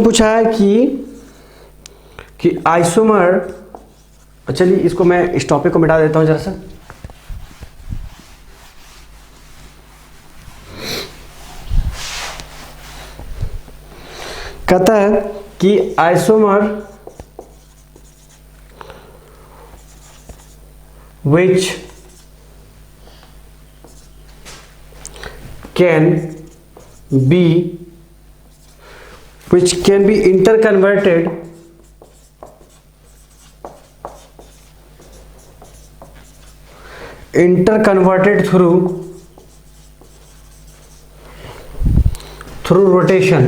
Question पूछा है कि आइसोमर, चलिए इसको मैं इस टॉपिक को मिटा देता हूं जरा सा। कहता है कि isomer which can be interconverted through rotation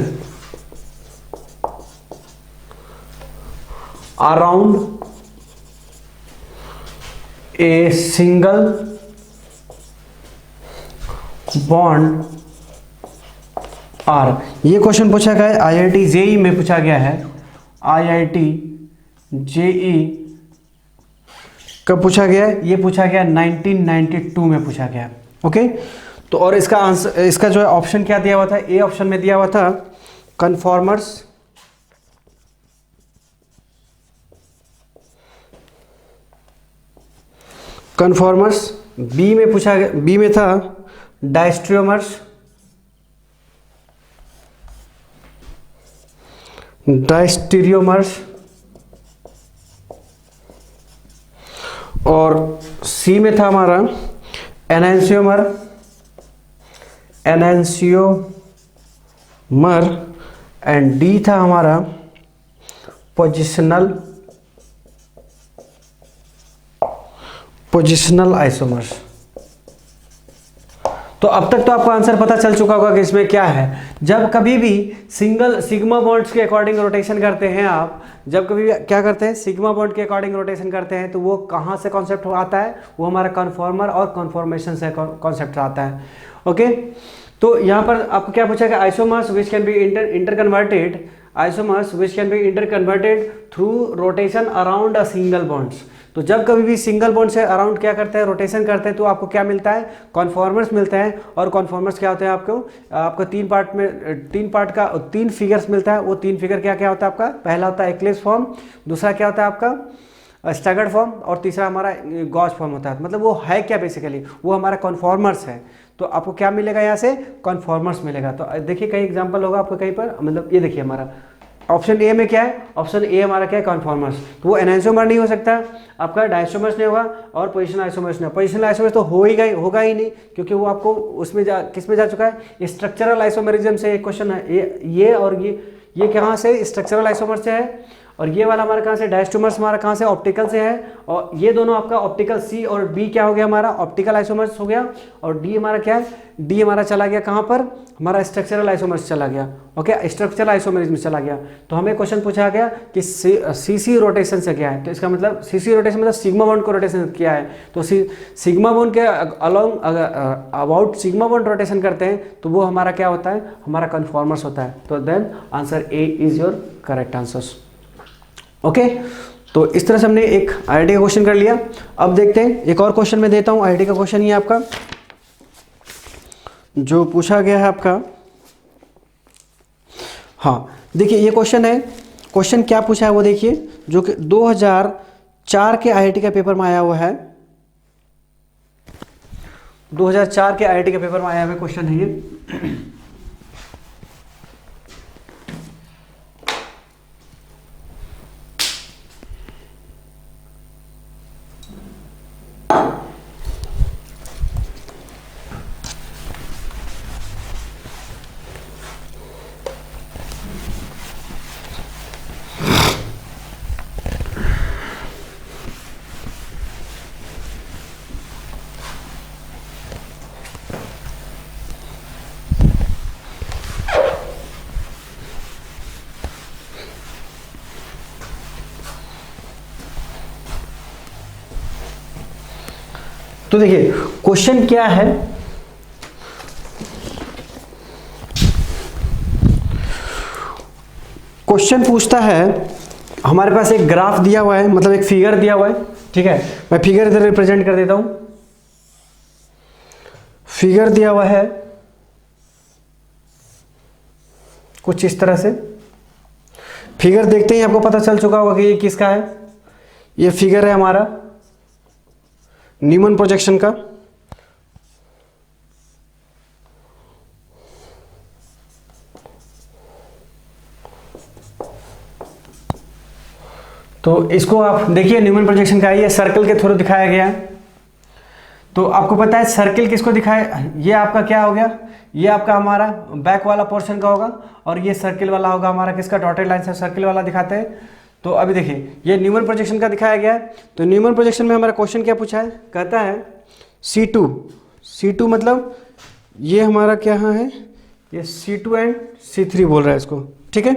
around a single bond R। ये क्वेश्चन पूछा गया है IIT JEE में पूछा गया है। IIT JEE कब पूछा गया है? ये पूछा गया 1992 में पूछा गया। ओके, तो और इसका आंसर, इसका जो है ऑप्शन क्या दिया हुआ था? ए ऑप्शन में दिया हुआ था कन्फॉर्मर्स, बी में पूछा गया, बी में था डायस्ट्रियोमर्स, और सी में था हमारा एनेंशियोमर एंड डी था हमारा पोजिशनल आइसोमर्स। तो अब तक तो आपको आंसर पता चल चुका होगा कि इसमें क्या है। जब कभी भी सिंगल सिग्मा बॉन्ड्स के अकॉर्डिंग रोटेशन करते हैं आप, जब कभी भी क्या करते हैं, सिग्मा बॉन्ड के अकॉर्डिंग रोटेशन करते हैं, तो वो कहाँ से कॉन्सेप्ट आता है? वो हमारा कन्फॉर्मर और कन्फॉर्मेशन से कॉन्सेप्ट आता है। ओके, तो यहाँ पर आपको क्या पूछा गया? Isomers which can be interconverted through rotation around a single bonds. तो जब कभी भी सिंगल बॉन्ड से अराउंड क्या करते हैं, रोटेशन करते हैं, तो आपको क्या मिलता है? कॉन्फॉर्मर्स मिलते हैं। और कॉन्फॉर्मर्स क्या होते हैं? आपको तीन फिगर्स मिलता है। वो तीन फिगर क्या क्या होता है आपका? पहला होता है एक्लिप्स फॉर्म, दूसरा क्या होता है आपका स्टैगर्ड फॉर्म, और तीसरा हमारा गॉस फॉर्म होता है। मतलब वो है क्या? बेसिकली वो हमारा कॉन्फॉर्मर्स है। तो आपको क्या मिलेगा यहाँ से? कॉन्फॉर्मर्स मिलेगा। तो देखिए कई एग्जाम्पल होगा आपको कहीं पर, मतलब ये देखिए हमारा ऑप्शन ए में क्या है? ऑप्शन ए हमारा क्या है? कॉन्फॉर्मर्स। तो वो एनेंशियोमर नहीं हो सकता, आपका डायस्ट्रोमर्स नहीं होगा, और पोजिशनल आइसोमर्स नहीं। पोजिशनल आइसोमर्स तो होगा ही नहीं, क्योंकि वो आपको उसमें किस में जा चुका है? स्ट्रक्चरल आइसोमरिज्म से एक क्वेश्चन है। ये और ये कहाँ से? स्ट्रक्चरल आइसोमर से है। और ये वाला हमारा कहाँ से? डायस्ट्रोमर्स हमारा कहाँ से? ऑप्टिकल से है। और ये दोनों आपका ऑप्टिकल, सी और बी क्या हो गया हमारा? ऑप्टिकल आइसोमर्स हो गया। और डी हमारा क्या है? डी हमारा चला गया कहाँ पर? हमारा स्ट्रक्चरल आइसोमर्स चला गया। ओके, स्ट्रक्चरल आइसोमरिज्म चला गया। तो हमें क्वेश्चन पूछा गया कि सीसी रोटेशन से क्या है? तो इसका मतलब सीसी रोटेशन मतलब सिग्मा बॉन्ड को रोटेशन किया है। तो सिग्मा बॉन्ड के along about sigma bond rotation करते हैं, तो वो हमारा क्या होता है? हमारा कन्फॉर्मर्स होता है। तो then answer A is your correct answer. Okay, तो इस तरह से हमने एक आईआईटी का क्वेश्चन कर लिया। अब देखते हैं एक और क्वेश्चन मैं देता हूं। आईआईटी का क्वेश्चन ही है आपका जो पूछा गया है आपका। हाँ, देखिए ये क्वेश्चन है। क्वेश्चन क्या पूछा है वो देखिए, जो कि 2004 के आईआईटी का पेपर में आया हुआ है। 2004 के आईआईटी के पेपर में आया हुआ क्वेश्चन है ये। तो देखिए क्वेश्चन क्या है, क्वेश्चन पूछता है, हमारे पास एक ग्राफ दिया हुआ है, मतलब एक फिगर दिया हुआ है। ठीक है, मैं फिगर इधर रिप्रेजेंट कर देता हूं। फिगर दिया हुआ है कुछ इस तरह से। फिगर देखते ही आपको पता चल चुका होगा कि ये किसका है। ये फिगर है हमारा न्यूमन प्रोजेक्शन का। तो इसको आप देखिए, न्यूमन प्रोजेक्शन का ये सर्कल के थ्रू दिखाया गया है। तो आपको पता है सर्कल किसको दिखाया, ये आपका क्या हो गया, ये आपका हमारा बैक वाला पोर्शन का होगा, और ये सर्कल वाला होगा हमारा किसका, डॉटेड लाइन से सर्कल वाला दिखाते हैं। तो अभी देखिए ये न्यूमन प्रोजेक्शन का दिखाया गया है। तो न्यूमन प्रोजेक्शन में हमारा क्वेश्चन क्या पूछा है, कहता है C2 मतलब ये हमारा क्या है, ये C2 एंड C3 बोल रहा है इसको, ठीक है।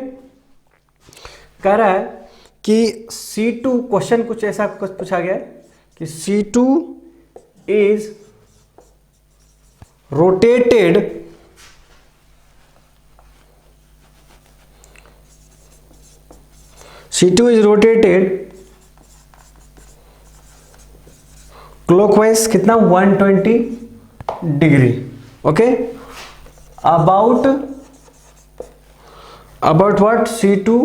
कह रहा है कि C2, क्वेश्चन कुछ ऐसा कुछ पूछा गया है कि C2 is rotated clockwise कितना 120 degree, okay, about what C2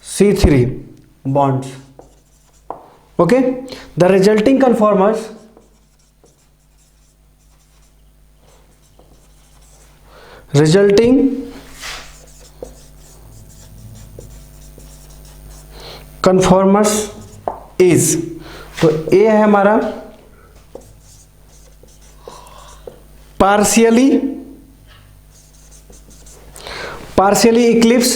C3 bonds, okay. The resulting conformers is, तो ए है हमारा पार्शियली इक्लिप्स,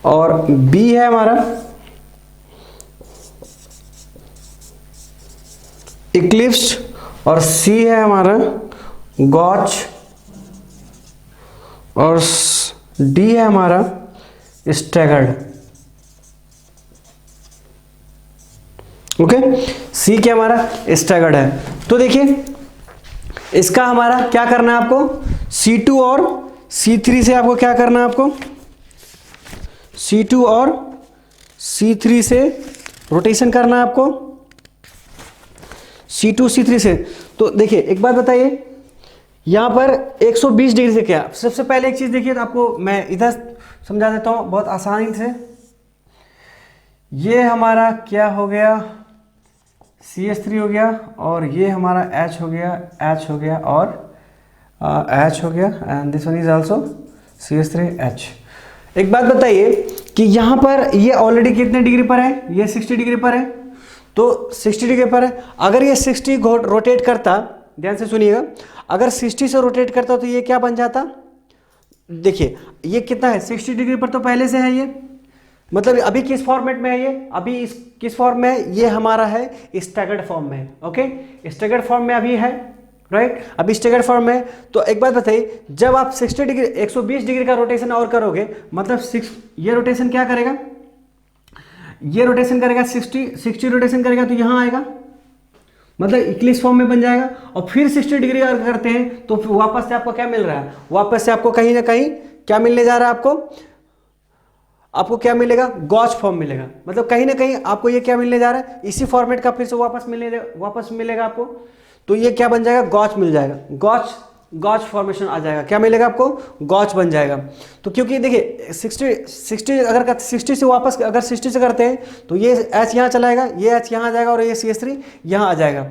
और बी है हमारा इक्लिप्स, और सी है हमारा गॉच, और डी है हमारा स्टैगर्ड, ओके। सी क्या हमारा स्टैगर्ड है। तो देखिए इसका हमारा क्या करना है आपको, C2 और C3 से आपको क्या करना है, आपको C2 और C3 से रोटेशन करना है आपको, C2 C3 से। तो देखिए एक बात बताइए, यहां पर 120 डिग्री से क्या, सबसे पहले एक चीज देखिए, तो आपको मैं इधर समझा देता हूं बहुत आसानी से। ये हमारा क्या हो गया, CH3 हो गया, और ये हमारा H हो गया, और H हो गया, and this one is also CH3H। एक बात बताइए कि यहाँ पर ये ऑलरेडी कितने डिग्री पर है, ये 60 डिग्री पर है, तो 60 डिग्री पर है। अगर ये 60 रोटेट करता, ध्यान से सुनिएगा, अगर 60 से रोटेट करता तो ये क्या बन जाता, देखिए ये कितना है 60 डिग्री पर, तो पहले से है ये, मतलब अभी किस फॉर्मेट में है ये, अभी इस किस फॉर्म में है, ये हमारा है स्टैगर्ड फॉर्म में, ओके, स्टैगर्ड फॉर्म में अभी है, राइट, अभी स्टैगर्ड फॉर्म में। तो एक बात बताइए, जब आप 60 डिग्री 120 डिग्री का रोटेशन और करोगे, मतलब ये रोटेशन क्या करेगा, ये रोटेशन करेगा 60 रोटेशन करेगा, तो यहां आएगा, मतलब इक्लिप्स फॉर्म में बन जाएगा, और फिर 60 डिग्री अगर करते हैं तो वापस से आपको क्या मिल रहा है, वापस से आपको कहीं ना कहीं क्या मिलने जा रहा है, आपको क्या मिलेगा, गॉच फॉर्म मिलेगा, मतलब कहीं ना कहीं आपको ये क्या मिलने जा रहा है, इसी फॉर्मेट का फिर से वापस मिलेगा आपको। तो ये क्या बन जाएगा, गॉच मिल जाएगा, गॉच फॉर्मेशन आ जाएगा, क्या मिलेगा आपको, गॉच बन जाएगा। तो क्योंकि देखिए 60 अगर 60 से वापस अगर 60 से करते हैं तो ये H यहाँ चलाएगा, ये H यहाँ आ जाएगा, और ये CH3 यहाँ आ जाएगा।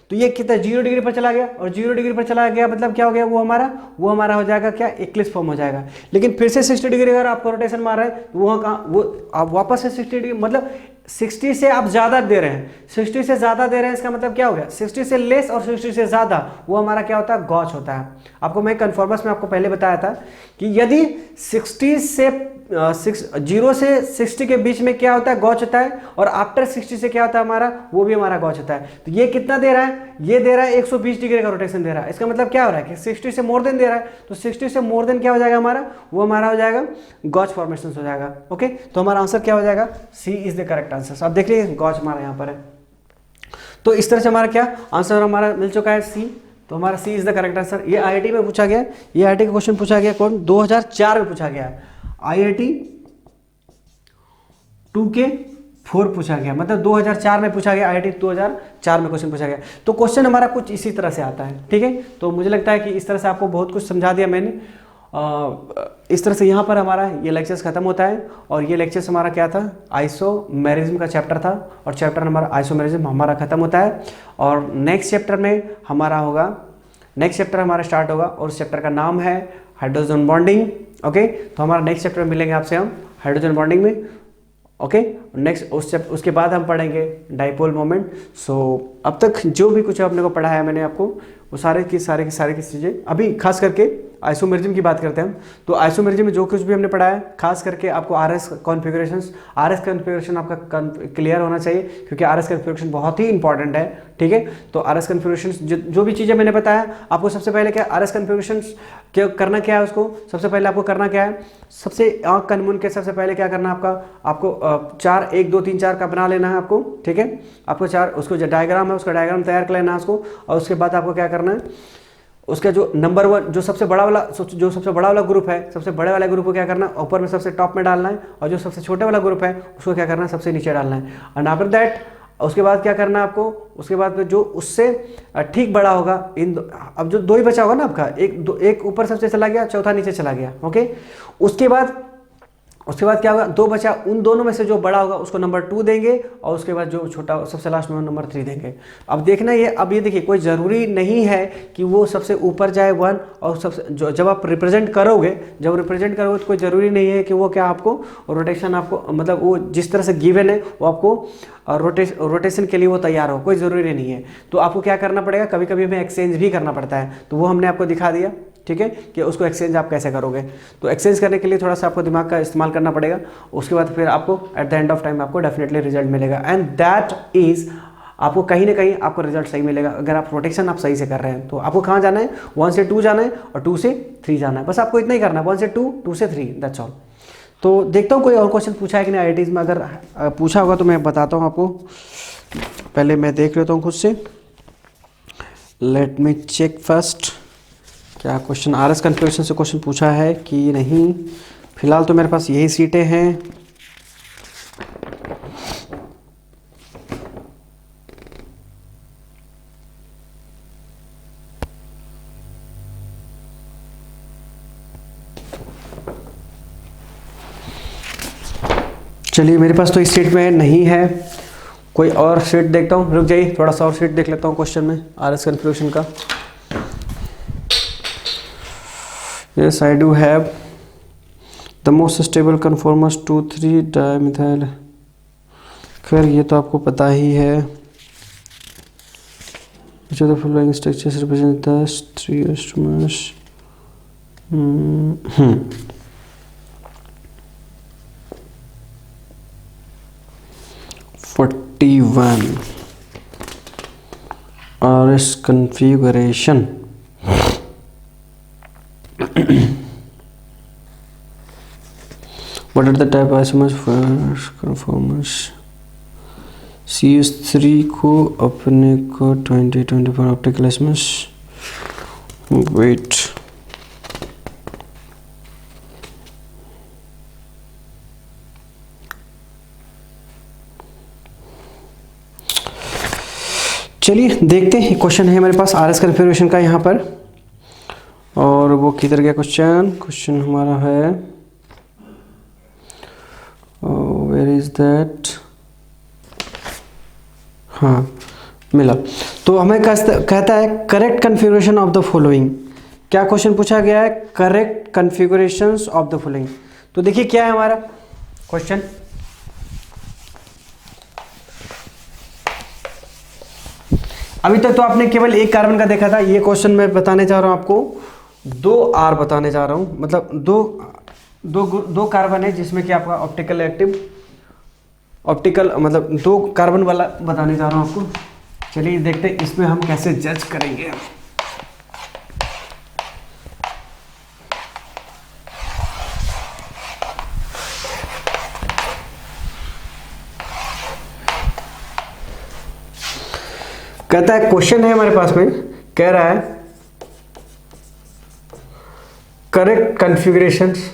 तो ये कितना 0 डिग्री पर चला गया, और 0 डिग्री पर चला गया मतलब क्या हो गया, वो हमारा हो जाएगा क्या, इक्लिप्स फॉर्म हो जाएगा। लेकिन फिर से 60 डिग्री अगर आपको रोटेशन मार रहा है तो वहाँ कहाँ, वो आप वापस से 60 डिग्री, मतलब 60 से आप ज़्यादा दे रहे हैं, 60 से ज़्यादा दे रहे हैं, इसका मतलब क्या हो गया, 60 से लेस और 60 से ज़्यादा वो हमारा क्या होता है, गॉच होता है। आपको मैं कन्फॉर्मर्स में आपको पहले बताया था कि यदि 0 से 60 के बीच में क्या होता है, गॉच होता है, और आफ्टर 60 से क्या होता है हमारा, वो भी हमारा गॉच होता है। तो ये कितना दे रहा है, ये दे रहा है 120 डिग्री का रोटेशन दे रहा है, इसका मतलब क्या हो रहा है कि 60 से मोर देन दे रहा है, तो 60 से मोर देन क्या हो जाएगा हमारा, वो हमारा हो जाएगा गॉच फॉर्मेशन हो जाएगा, ओके। तो हमारा आंसर क्या हो जाएगा, सी इज द करेक्ट आंसर। आप देख लीजिए गॉच हमारा यहाँ पर है। तो इस तरह से हमारा क्या आंसर हमारा मिल चुका है, सी। तो हमारा सी इज द करेक्ट आंसर। ये IIT में पूछा गया, ये IIT का क्वेश्चन पूछा गया, कौन, 2004 में पूछा गया है, IIT 2K4 पूछा गया, मतलब 2004 में पूछा गया, IIT 2004 में क्वेश्चन पूछा गया। तो क्वेश्चन हमारा कुछ इसी तरह से आता है, ठीक है। तो मुझे लगता है कि इस तरह से आपको बहुत कुछ समझा दिया मैंने, इस तरह से यहाँ पर हमारा ये लेक्चर्स खत्म होता है। और ये लेक्चर्स हमारा क्या था, आइसोमेरिज्म का चैप्टर था, और चैप्टर हमारा आइसोमेरिज्म हमारा खत्म होता है। और नेक्स्ट चैप्टर में हमारा होगा, नेक्स्ट चैप्टर हमारा स्टार्ट होगा, और उस चैप्टर का नाम है हाइड्रोजन बॉन्डिंग। ओके, तो हमारा नेक्स्ट चैप्टर में मिलेंगे आपसे हम हाइड्रोजन बॉन्डिंग में। ओके, नेक्स्ट उसके बाद हम पढ़ेंगे डाइपोल मोमेंट। सो अब तक जो भी कुछ आपने को पढ़ा है मैंने आपको, वो सारे की चीज़ें, अभी खास करके आइसोमेरिज्म की बात करते हैं हम। तो आइसोमेरिज्म में जो कुछ भी हमने पढ़ा है, खास करके आपको आरएस कॉन्फ़िगरेशन आपका क्लियर होना चाहिए, क्योंकि आरएस कॉन्फ़िगरेशन बहुत ही इंपॉर्टेंट है। ठीक है, तो आरएस कॉन्फ़िगरेशन जो भी चीज़ें मैंने बताया आपको, सबसे पहले क्या आरएस कॉन्फ़िगरेशन करना क्या है, उसको सबसे पहले आपको करना क्या है, सबसे आँख कान मूंद के सबसे पहले क्या करना है आपको 4 1 2 3 4 का बना लेना है आपको। ठीक है, आपको 4 उसको जो डायग्राम है उसका डायग्राम तैयार कर लेना है उसको। और उसके बाद आपको क्या करना है, उसका जो नंबर 1 जो सबसे बड़ा वाला ग्रुप है, सबसे बड़े वाले ग्रुप को क्या करना है, ऊपर में सबसे टॉप में डालना है, और जो सबसे छोटे वाला ग्रुप है उसको क्या करना है, सबसे नीचे डालना है। एंड आफ्टर दैट उसके बाद क्या करना है आपको, उसके बाद जो उससे ठीक बड़ा होगा, अब जो 2 ही बचा होगा ना आपका, एक ऊपर सबसे चला गया, चौथा नीचे चला गया। ओके, उसके बाद क्या होगा, 2 बचा, उन दोनों में से जो बड़ा होगा उसको नंबर 2 देंगे, और उसके बाद जो छोटा सबसे लास्ट में नंबर 3 देंगे। अब देखना ये देखिए, कोई ज़रूरी नहीं है कि वो सबसे ऊपर जाए 1, और सबसे जब आप रिप्रेजेंट करोगे तो कोई ज़रूरी नहीं है कि वो क्या आपको रोटेशन, आपको मतलब वो जिस तरह से गिवन है वो आपको रोटेशन के लिए वो तैयार हो, कोई ज़रूरी नहीं है। तो आपको क्या करना पड़ेगा, कभी कभी हमें एक्सचेंज भी करना पड़ता है, तो वो हमने आपको दिखा दिया। ठीक है, कि उसको एक्सचेंज आप कैसे करोगे। तो एक्सचेंज करने के लिए थोड़ा सा आपको दिमाग का इस्तेमाल करना पड़ेगा। उसके बाद फिर आपको at the end of time आपको डेफिनेटली रिजल्ट मिलेगा, एंड दैट इज आपको कहीं ना कहीं आपको रिजल्ट सही मिलेगा अगर आप रोटेशन आप सही से कर रहे हैं। तो आपको कहाँ जाना है, 1 से 2 जाना है और 2 से 3 जाना है, बस आपको इतना ही करना है, 1 से 2, 2 से 3, दैट्स ऑल। तो देखता हूँ कोई और क्वेश्चन पूछा है कि नहीं आईआईटीज़ में, अगर पूछा होगा तो मैं बताता हूँ आपको। पहले मैं देख लेता हूँ खुद से, लेट मी चेक फर्स्ट क्या क्वेश्चन आरएस कॉन्फ़िगरेशन से क्वेश्चन पूछा है कि नहीं। फिलहाल तो मेरे पास यही सीटें हैं। चलिए, मेरे पास तो इस सीट में नहीं है, कोई और सीट देखता हूँ। रुक जाइए, थोड़ा सा और सीट देख लेता हूँ क्वेश्चन में आरएस कॉन्फ़िगरेशन का। Yes, I do have the most stable conformers 2,3 dimethyl। खैर ये तो आपको पता ही है। Which of the following structures represent the 3 isomers? 41 RS configuration। What are the type isomers for conformers? CH3 को अपने को 20-24 ऑप्टिकल isomers। वेट, चलिए देखते हैं। क्वेश्चन है मेरे पास आरएस कॉन्फ़िगरेशन का यहाँ पर, और वो किधर गया क्वेश्चन हमारा है, वेयर इज दैट, हाँ मिला। तो हमें कहता है correct configuration of the following. क्या क्वेश्चन पूछा गया है, correct configurations of the following. तो देखिए क्या है हमारा क्वेश्चन, अभी तक तो आपने केवल एक कार्बन का देखा था। ये क्वेश्चन मैं बताने जा रहा हूं आपको 2 R बताने जा रहा हूं, मतलब दो कार्बन है जिसमें कि आपका ऑप्टिकल मतलब 2 कार्बन वाला बताने जा रहा हूं आपको। चलिए देखते हैं इसमें हम कैसे जज करेंगे। कहता है क्वेश्चन है हमारे पास में, कह रहा है correct configurations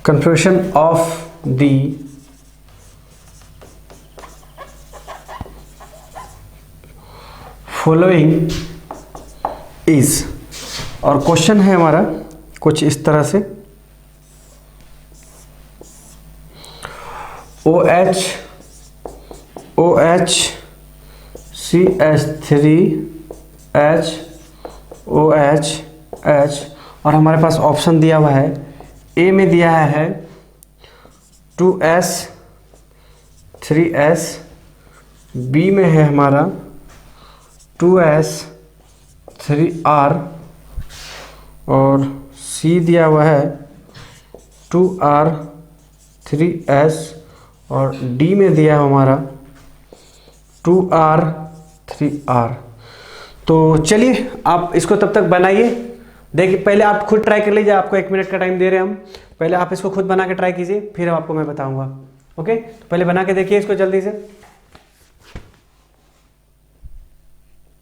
configuration of the following is, और क्वेश्चन है हमारा कुछ इस तरह से, OH CH3H OH H, और हमारे पास ऑप्शन दिया हुआ है, ए में दिया है 2S 3S, बी में है हमारा 2S 3R, और सी दिया हुआ है 2R 3S, और डी में दिया है हमारा 2R 3R। तो चलिए आप इसको तब तक बनाइए, देखिए पहले आप खुद ट्राई कर लीजिए, आपको 1 मिनट का टाइम दे रहे हैं हम, पहले आप इसको खुद बना के ट्राई कीजिए, फिर आपको मैं बताऊंगा। ओके, तो पहले बना के देखिए इसको जल्दी से।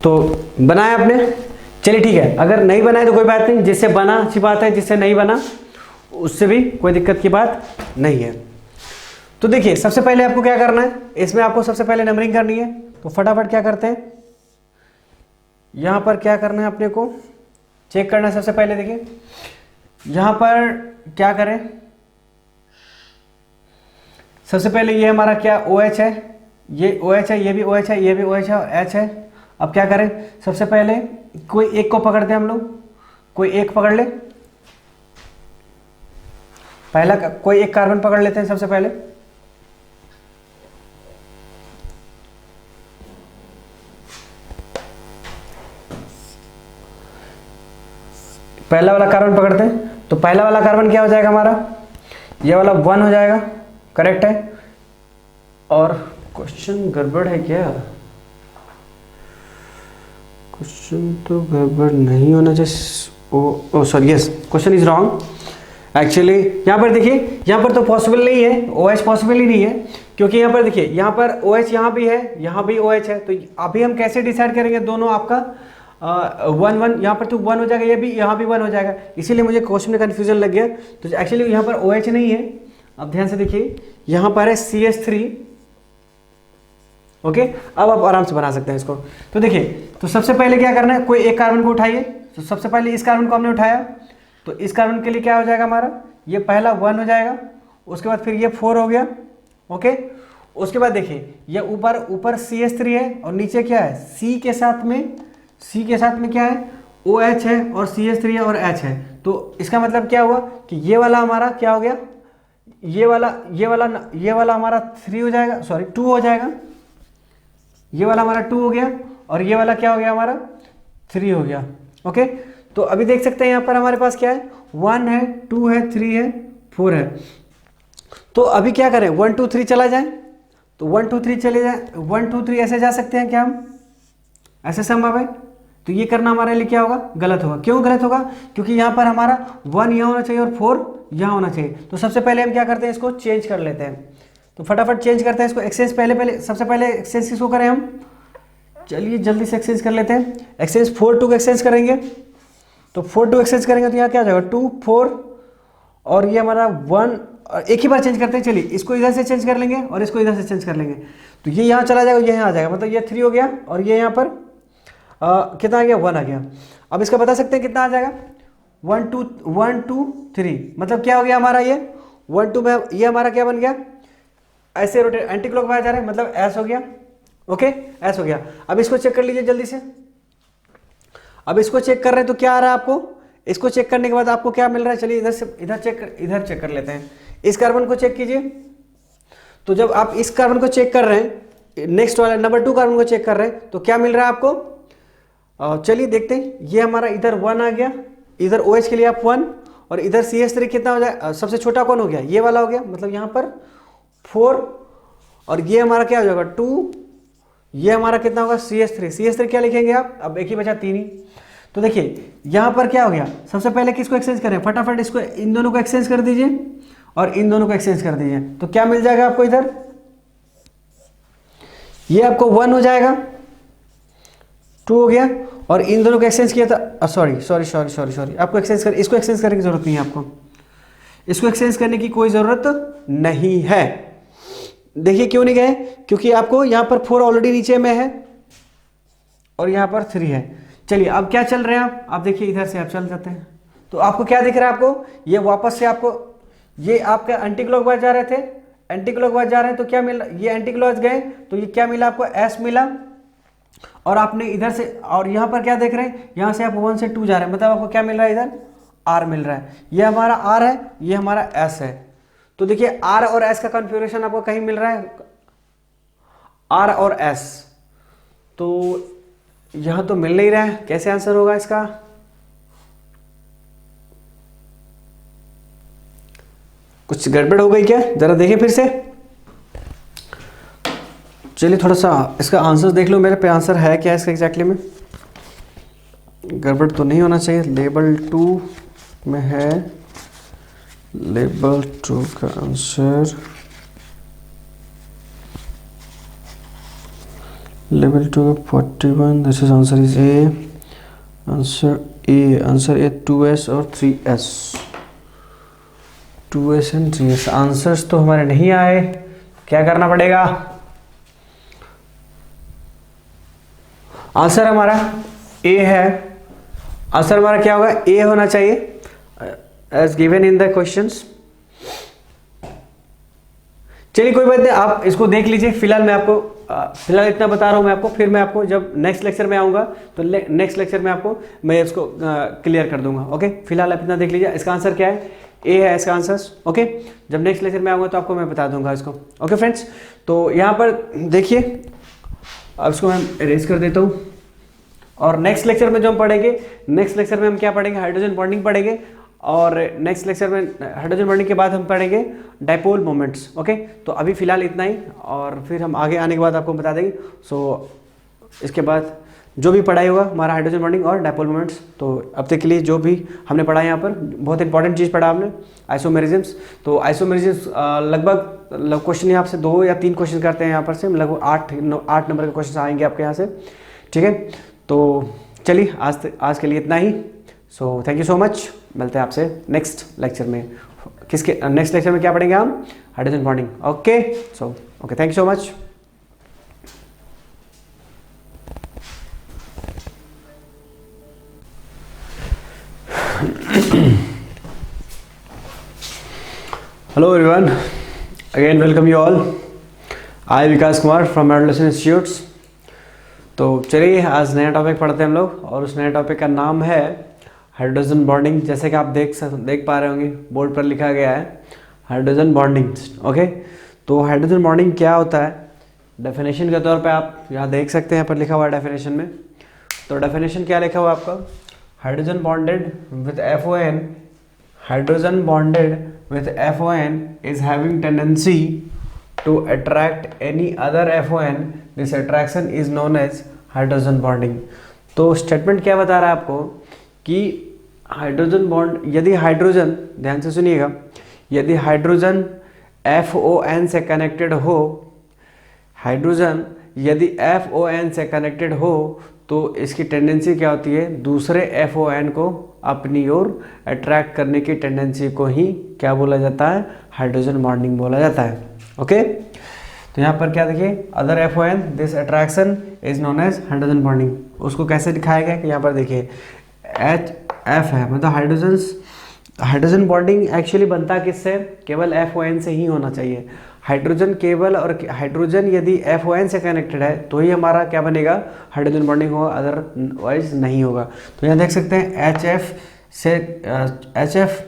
तो बनाया आपने, चलिए ठीक है, अगर नहीं बनाए तो कोई बात नहीं, जिससे बना अच्छी बात है, जिससे नहीं बना उससे भी कोई दिक्कत की बात नहीं है। तो देखिए सबसे पहले आपको क्या करना है, इसमें आपको सबसे पहले नंबरिंग करनी है। तो फटाफट क्या करते हैं, यहां पर क्या करना है अपने को चेक करना है। सबसे पहले देखिए यहां पर क्या करें, सबसे पहले ये हमारा क्या OH है, ये OH है, ये भी OH है, ये भी OH है और H है। अब क्या करें, सबसे पहले कोई एक को पकड़ते हैं हम लोग, कोई एक पकड़ ले, पहला कोई एक कार्बन पकड़ लेते हैं सबसे पहले। पहला वाला कार्बन पकड़ते हैं, तो पहला वाला कार्बन क्या हो जाएगा हमारा, ये वाला 1 हो जाएगा, करेक्ट है। और क्वेश्चन गड़बड़ है क्या, क्वेश्चन तो गड़बड़ नहीं होना चाहिए, oh sorry, yes question is wrong actually. यहाँ पर देखिए, यहाँ पर तो पॉसिबल नहीं है, OH पॉसिबल ही नहीं है, क्योंकि यहाँ पर देखिए यहाँ पर OH यहाँ भी है, यहाँ भी OH है। तो अभी हम कैसे डिसाइड करेंगे, दोनों आपका 1 यहाँ पर तो 1 हो जाएगा, ये भी यहाँ भी 1 हो जाएगा, इसीलिए मुझे क्वेश्चन में कन्फ्यूजन लग गया। तो एक्चुअली यहाँ पर OH नहीं है, अब ध्यान से देखिए यहाँ पर है CH3। ओके, अब आप आराम से बना सकते हैं इसको। तो देखिए, तो सबसे पहले क्या करना है, कोई एक कार्बन को उठाइए। तो सबसे पहले इस कार्बन को हमने उठाया, तो इस कार्बन के लिए क्या हो जाएगा हमारा, ये पहला 1 हो जाएगा, उसके बाद फिर ये 4 हो गया। ओके, उसके बाद देखिए ये ऊपर CH3 है और नीचे क्या है, C के साथ में क्या है, OH है और CH3 है और H है। तो इसका मतलब क्या हुआ कि ये वाला हमारा क्या हो गया, ये वाला हमारा 3 हो जाएगा, सॉरी 2 हो जाएगा, ये वाला हमारा 2 हो गया, और ये वाला क्या हो गया हमारा 3 हो गया। ओके, तो अभी देख सकते हैं यहाँ पर हमारे पास क्या है, 1 है, 2 है, 3 है, 4 है। तो अभी क्या करें, 1 2 3 चला जाए, तो 1 2 3 चले जाए, 1 2 3 ऐसे जा सकते हैं क्या हम, ऐसे संभव है। तो ये करना हमारे लिए क्या होगा, गलत होगा। क्यों गलत होगा, क्योंकि यहाँ पर हमारा 1 यहाँ होना चाहिए और 4 यहाँ होना चाहिए। तो सबसे पहले हम क्या करते हैं, इसको चेंज कर लेते हैं। तो फटाफट चेंज करते हैं इसको, एक्सचेंज सबसे पहले एक्सचेंज किसको करें हम, चलिए जल्दी से एक्सचेंज कर लेते हैं। एक्सचेंज 4 2 एक्सचेंज करेंगे, तो 4 2 एक्सचेंज करेंगे तो यहाँ क्या हो जाएगा 2 4, और ये हमारा 1, और एक ही बार चेंज करते हैं। चलिए इसको इधर से चेंज कर लेंगे और इसको इधर से चेंज कर लेंगे, तो ये यहाँ चला जाएगा, ये यहाँ आ जाएगा, मतलब ये 3 हो गया, और ये यहाँ पर कितना आ गया, 1 आ गया। अब इसका बता सकते हैं कितना आ जाएगा, 1 2 3, मतलब क्या हो गया हमारा ये 1 2 में, ये हमारा क्या बन गया, ऐसे रोटेट एंटी क्लॉकवाइज जा रहा है, मतलब एस हो गया। ओके, एस हो गया। अब इसको चेक कर लीजिए जल्दी से। अब इसको चेक कर रहे हैं तो क्या आ रहा है आपको, इसको चेक करने के बाद आपको क्या मिल रहा है, चलिए इधर चेक कर लेते हैं। इस कार्बन को चेक कीजिए। तो जब आप इस कार्बन को चेक कर रहे हैं, नेक्स्ट वाला नंबर 2 कार्बन को चेक कर रहे हैं, तो क्या मिल रहा है आपको, चलिए देखते हैं। ये हमारा इधर 1 आ गया, इधर OH के लिए आप 1, और इधर CH3 कितना हो जाए, सबसे छोटा कौन हो गया, ये वाला हो गया, मतलब यहाँ पर 4, और ये हमारा क्या हो जाएगा 2, ये हमारा कितना होगा CH3 क्या लिखेंगे आप, अब एक ही बचा 3 ही। तो देखिए यहाँ पर क्या हो गया, सबसे पहले किसको एक्सचेंज करें, फटाफट इसको, इन दोनों को एक्सचेंज कर दीजिए और इन दोनों को एक्सचेंज कर दीजिए। तो क्या मिल जाएगा आपको, इधर ये आपको 1 हो जाएगा, 2 हो गया, और इन दोनों को एक्सचेंज किया था, सॉरी आपको इसको एक्सचेंज करने की जरूरत नहीं है, आपको इसको एक्सचेंज करने की कोई जरूरत नहीं है। देखिए क्यों नहीं गए, क्योंकि आपको यहाँ पर 4 ऑलरेडी नीचे में है, और यहाँ पर 3 है। चलिए अब क्या चल रहे हैं आप देखिए इधर से आप चल जाते हैं, तो आपको क्या दिख रहा है, आपको ये वापस से आपको ये आपके एंटी क्लॉकवाइज जा रहे थे, एंटी क्लॉकवाइज जा रहे हैं तो क्या मिला, ये एंटी क्लॉकवाइज गए तो ये क्या मिला आपको, एस मिला। और आपने इधर से और यहाँ पर क्या देख रहे हैं, यहाँ से आप 1 से 2 जा रहे हैं, मतलब आपको क्या मिल रहा है, इधर आर मिल रहा है। ये हमारा आर है, ये हमारा एस है। तो देखिए आर और एस का कॉन्फ़िगरेशन आपको कहीं मिल रहा है, आर और एस, तो यहां तो मिल नहीं रहा है। कैसे आंसर होगा इसका, कुछ गड़बड़ हो गई क्या, जरा देखिए फिर से। चलिए थोड़ा सा इसका आंसर देख लो मेरे पे, आंसर है क्या इसका एग्जैक्टली में, गड़बड़ तो नहीं होना चाहिए। लेवल 2 में है, लेवल 2 का आंसर, लेवल 2 का 41, this is answer is a, answer A 2s और 3s, 2s and 3s। Answers तो हमारे नहीं आए, क्या करना पड़ेगा, आंसर हमारा ए है, आंसर हमारा क्या होगा, ए होना चाहिए as given in the questions. चलिए कोई बात नहीं, आप इसको देख लीजिए। फिलहाल मैं आपको फिलहाल इतना बता रहा हूं मैं आपको, फिर मैं आपको जब नेक्स्ट लेक्चर में आऊंगा तो नेक्स्ट लेक्चर में आपको मैं इसको क्लियर कर दूंगा। ओके, फिलहाल आप इतना देख लीजिए। इसका आंसर क्या है, ए है इसका आंसर। ओके, जब नेक्स्ट लेक्चर में आऊंगा तो आपको मैं बता दूंगा इसको। ओके फ्रेंड्स, तो यहाँ पर देखिए, अब इसको मैं इरेज कर देता हूँ। और नेक्स्ट लेक्चर में जो हम पढ़ेंगे, नेक्स्ट लेक्चर में हम क्या पढ़ेंगे, हाइड्रोजन बॉन्डिंग पढ़ेंगे। और नेक्स्ट लेक्चर में हाइड्रोजन बॉन्डिंग के बाद हम पढ़ेंगे डाइपोल मोमेंट्स। ओके, तो अभी फिलहाल इतना ही, और फिर हम आगे आने के बाद आपको बता देंगे। सो इसके बाद जो भी पढ़ाई होगा हमारा हाइड्रोजन बॉन्डिंग और डाइपोल मोमेंट्स। तो अब तक के लिए जो भी हमने पढ़ा यहाँ पर, बहुत इंपॉर्टेंट चीज़ पढ़ा हमने, आइसोमेरिज्म्स। तो आइसोमेरिज्म्स लगभग क्वेश्चन यहाँ से 2 या 3 क्वेश्चन करते हैं यहाँ पर से, लगभग 8 नंबर के क्वेश्चन आएंगे आपके यहाँ से। ठीक है, तो चलिए आज के लिए इतना ही। So thank you so much, मिलते हैं आपसे नेक्स्ट लेक्चर में। किसके नेक्स्ट लेक्चर में क्या पढ़ेंगे हम, hydrogen bonding. Okay, so okay, thank you so much. Hello everyone, again welcome you all. I Vikas Kumar from adolescent institutes. तो चलिए आज नया टॉपिक पढ़ते हैं हम लोग, और उस नए टॉपिक का नाम है हाइड्रोजन बॉन्डिंग। जैसे कि आप देख पा रहे होंगे बोर्ड पर लिखा गया है हाइड्रोजन बॉन्डिंग। ओके, तो हाइड्रोजन बॉन्डिंग क्या होता है, डेफिनेशन के तौर पे आप यहाँ देख सकते हैं, यहाँ पर लिखा हुआ है डेफिनेशन में। तो डेफिनेशन क्या लिखा हुआ है आपका, hydrogen bonded with FON, hydrogen bonded with FON is having tendency to attract any other FON. This attraction is known as hydrogen bonding. तो स्टेटमेंट क्या बता रहा है आपको कि हाइड्रोजन बॉन्ड, यदि हाइड्रोजन, ध्यान से सुनिएगा, यदि हाइड्रोजन FON से कनेक्टेड हो, हाइड्रोजन यदि FON से कनेक्टेड हो तो इसकी टेंडेंसी क्या होती है, दूसरे FON को अपनी ओर अट्रैक्ट करने की टेंडेंसी को ही क्या बोला जाता है, हाइड्रोजन बॉन्डिंग बोला जाता है। ओके, तो यहाँ पर क्या देखिए, other FON, this attraction is known as hydrogen bonding. उसको कैसे दिखाया गया कि यहाँ पर देखिए HF है, मतलब हाइड्रोजन बॉन्डिंग एक्चुअली बनता किससे, केवल FON से ही होना चाहिए। हाइड्रोजन केवल, और हाइड्रोजन यदि FON से कनेक्टेड है तो ही हमारा क्या बनेगा, हाइड्रोजन बॉन्डिंग होगा, अदरवाइज नहीं होगा। तो यहाँ देख सकते हैं HF से HF,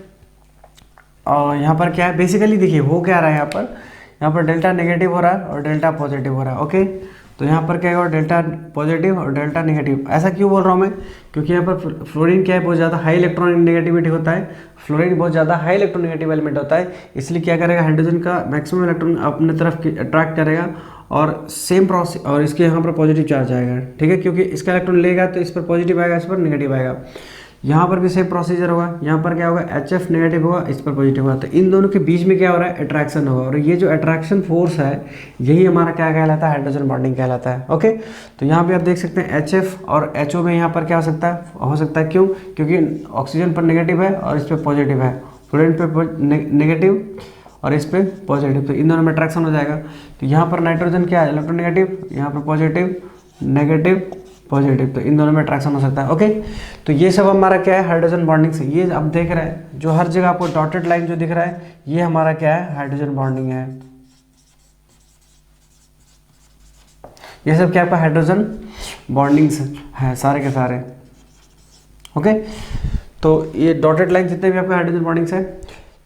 और यहाँ पर क्या है, बेसिकली देखिए हो क्या रहा है, यहाँ पर डेल्टा नेगेटिव हो रहा है और डेल्टा पॉजिटिव हो रहा है। ओके, तो यहाँ पर क्या होगा, डेल्टा पॉजिटिव और डेल्टा नेगेटिव। ऐसा क्यों बोल रहा हूँ मैं, क्योंकि यहाँ पर फ्लोरीन क्या है, बहुत ज़्यादा हाई इलेक्ट्रॉनिक नेगेटिविटी होता है, फ्लोरीन बहुत ज़्यादा हाई इलेक्ट्रोनेगेटिव एलिमेंट होता है, इसलिए क्या करेगा, हाइड्रोजन का मैक्सिमम इलेक्ट्रॉन अपने तरफ अट्रैक्ट करेगा, और सेम प्रोसेस, और इसके यहाँ पर पॉजिटिव चार्ज आएगा। ठीक है, क्योंकि इसका इलेक्ट्रॉन लेगा तो इस पर पॉजिटिव आएगा, इस पर नेगेटिव आएगा। यहाँ पर भी सेम प्रोसीजर होगा, यहाँ पर क्या होगा, HF नेगेटिव होगा, इस पर पॉजिटिव होगा, तो इन दोनों के बीच में क्या हो रहा है, अट्रैक्शन होगा, और ये जो अट्रैक्शन फोर्स है यही हमारा क्या कहलाता है, हाइड्रोजन बॉन्डिंग कहलाता है। ओके, तो यहाँ पे आप देख सकते हैं HF और HO में यहाँ पर क्या हो सकता है, क्यों, क्योंकि ऑक्सीजन पर नेगेटिव है और इस पर पॉजिटिव है, फ्लोरीन पे नेगेटिव और इस पर पॉजिटिव, तो इन दोनों में अट्रैक्शन हो जाएगा। तो यहाँ पर नाइट्रोजन क्या है, इलेक्ट्रोनेगेटिव, यहाँ पर पॉजिटिव नेगेटिव पॉजिटिव, तो इन दोनों में अट्रैक्शन हो सकता है। ओके, तो ये सब हमारा क्या है, हाइड्रोजन बॉन्डिंग से। ये अब देख रहे हैं जो हर जगह आपको डॉटेड लाइन जो दिख रहा है, ये हमारा क्या है, हाइड्रोजन बॉन्डिंग है। ये सब क्या आपका हाइड्रोजन बॉन्डिंग्स है सारे के सारे। ओके, तो ये डॉटेड लाइन जितने भी आपके हाइड्रोजन बॉन्डिंग्स है।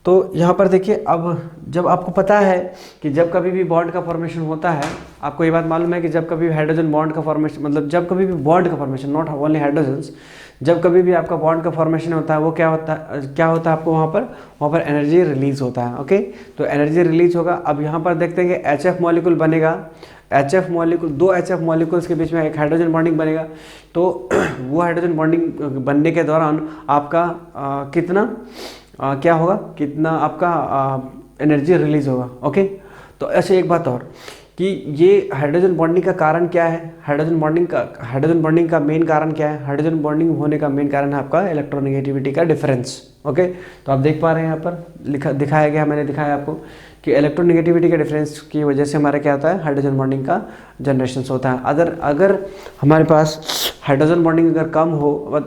तो यहाँ पर देखिए, अब जब आपको पता है कि जब कभी भी बॉन्ड का फॉर्मेशन होता है, आपको ये बात मालूम है कि जब कभी हाइड्रोजन बॉन्ड का फॉर्मेशन, मतलब जब कभी भी बॉन्ड का फॉर्मेशन, नॉट ओनली हाइड्रोजन्स, जब कभी भी आपका बॉन्ड का फॉर्मेशन होता है, वो क्या होता है आपको वहाँ पर एनर्जी रिलीज होता है। ओके, तो एनर्जी रिलीज होगा। अब यहाँ पर देखते हैं कि HF मॉलिक्यूल बनेगा, HF मॉलिक्यूल, 2 HF मॉलिक्यूल्स के बीच में एक हाइड्रोजन बॉन्डिंग बनेगा। तो वो हाइड्रोजन बॉन्डिंग बनने के दौरान आपका क्या होगा, कितना आपका एनर्जी रिलीज होगा। ओके, तो ऐसे एक बात और कि ये हाइड्रोजन बॉन्डिंग का कारण क्या है, हाइड्रोजन बॉन्डिंग का मेन कारण क्या है, हाइड्रोजन बॉन्डिंग होने का मेन कारण है आपका इलेक्ट्रोनेगेटिविटी का डिफरेंस। ओके, तो आप देख पा रहे हैं यहाँ पर दिखाया गया, मैंने दिखाया आपको कि इलेक्ट्रोनेगेटिविटी के डिफरेंस की वजह से हमारा क्या होता है, हाइड्रोजन बॉन्डिंग का जनरेशन होता है। अगर हमारे पास हाइड्रोजन बॉन्डिंग अगर कम हो,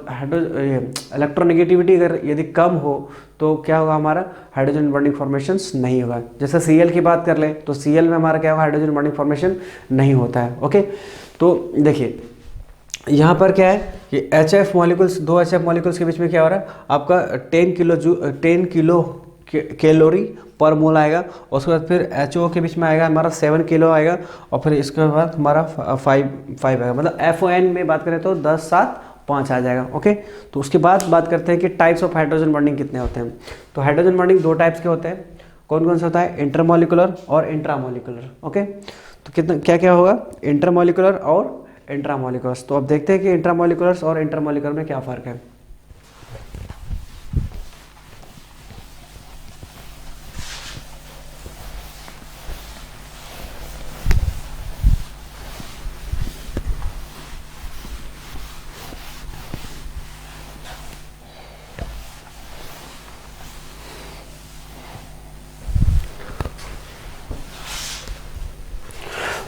इलेक्ट्रोनेगेटिविटी अगर यदि कम हो, तो क्या होगा, हमारा हाइड्रोजन बॉन्डिंग फॉर्मेशंस नहीं होगा। जैसे Cl की बात कर ले तो Cl में हमारा क्या होगा, हाइड्रोजन बॉन्डिंग फॉर्मेशन नहीं होता है। ओके, तो देखिए यहाँ पर क्या है कि HF मॉलिक्यूल्स, 2 HF मॉलिक्यूल्स के बीच में क्या हो रहा है, आपका 10 किलो कैलोरी पर मोल आएगा। उसके बाद फिर HO के बीच में आएगा हमारा 7 किलो आएगा, और फिर इसके बाद हमारा 5 आएगा, मतलब FON में बात करें तो 10, 7, 5 आ जाएगा। ओके, तो उसके बाद बात करते हैं कि टाइप्स ऑफ हाइड्रोजन बॉन्डिंग कितने होते हैं। तो हाइड्रोजन बॉन्डिंग 2 टाइप्स के होते हैं। कौन कौन सा होता है, इंटरमॉलिकुलर और इंट्रामॉलिकुलर। ओके, तो कितना क्या क्या होगा, इंटरमॉलिकुलर और इंट्रामॉलिकुलर्स। तो अब देखते हैं कि इंट्रामॉलिकुलर्स और इंटरमॉलिकुलर में क्या फ़र्क है।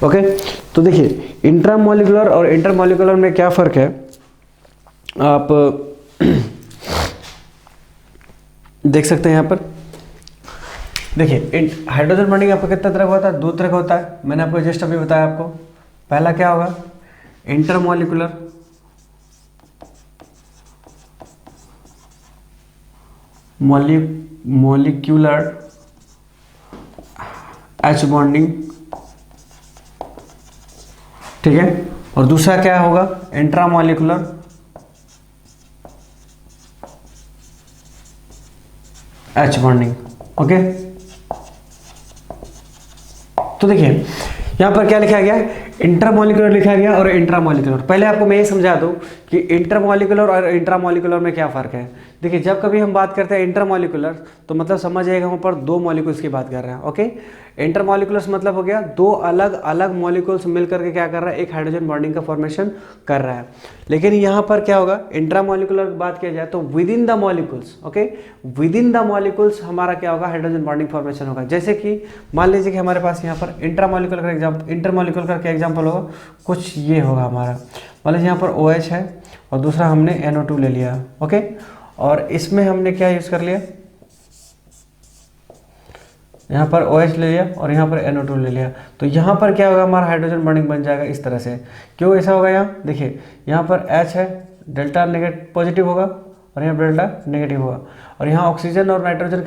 ओके, तो देखिए इंट्रामॉलिकुलर और इंटरमॉलिकुलर में क्या फ़र्क है, आप देख सकते हैं यहाँ पर। देखिए हाइड्रोजन बॉन्डिंग आपका कितना तरह का होता है, 2 तरह का होता है। मैंने आपको जस्ट अभी बताया आपको। पहला क्या होगा, इंटरमॉलिकुलर, मॉलिक्यूलर H बॉन्डिंग, ठीक है। और दूसरा क्या होगा, इंट्रामॉलिकुलर H बॉन्डिंग। ओके, तो देखिए यहां पर क्या लिखा गया, इंटरमॉलिकुलर लिखा गया और इंट्रामॉलिकुलर। पहले आपको मैं ये समझा दूं कि इंटरमॉलिकुलर और इंट्रामॉलिकुलर में क्या फ़र्क है। देखिए जब कभी हम बात करते हैं इंटरमॉलिकुलर, तो मतलब समझ आएगा हम पर 2 मॉलिक्यूल्स की बात कर रहे हैं। ओके, इंटरमॉलिकुलर्स मतलब हो गया 2 अलग अलग मॉलिक्यूल्स मिलकर के क्या कर रहा है, एक हाइड्रोजन बॉन्डिंग का फॉर्मेशन कर रहा है। लेकिन यहाँ पर क्या होगा, इंट्रामॉलिकुलर की बात किया जाए तो with in the molecules, okay, with in the molecules हमारा क्या होगा, हाइड्रोजन बॉन्डिंग फॉर्मेशन होगा। जैसे कि मान लीजिए कि हमारे पास यहाँ पर इंट्रामॉलिकुलर का एग्जाम्पल, इंटरमॉलिकुलर का क्या एग्जाम्पल होगा, कुछ ये होगा हमारा। मान लीजिए यहाँ पर OH है और दूसरा हमने NO2 ले लिया। ओके, और इसमें हमने क्या यूज़ कर लिया, यहाँ पर OH ले लिया और यहाँ पर NO2 ले लिया। तो यहाँ पर क्या होगा, हमारा हाइड्रोजन बॉन्डिंग बन जाएगा इस तरह से। क्यों ऐसा होगा, यहाँ देखिए यहाँ पर H है, डेल्टा नेगेटिव पॉजिटिव होगा और यहाँ डेल्टा नेगेटिव होगा। और यहाँ ऑक्सीजन और नाइट्रोजन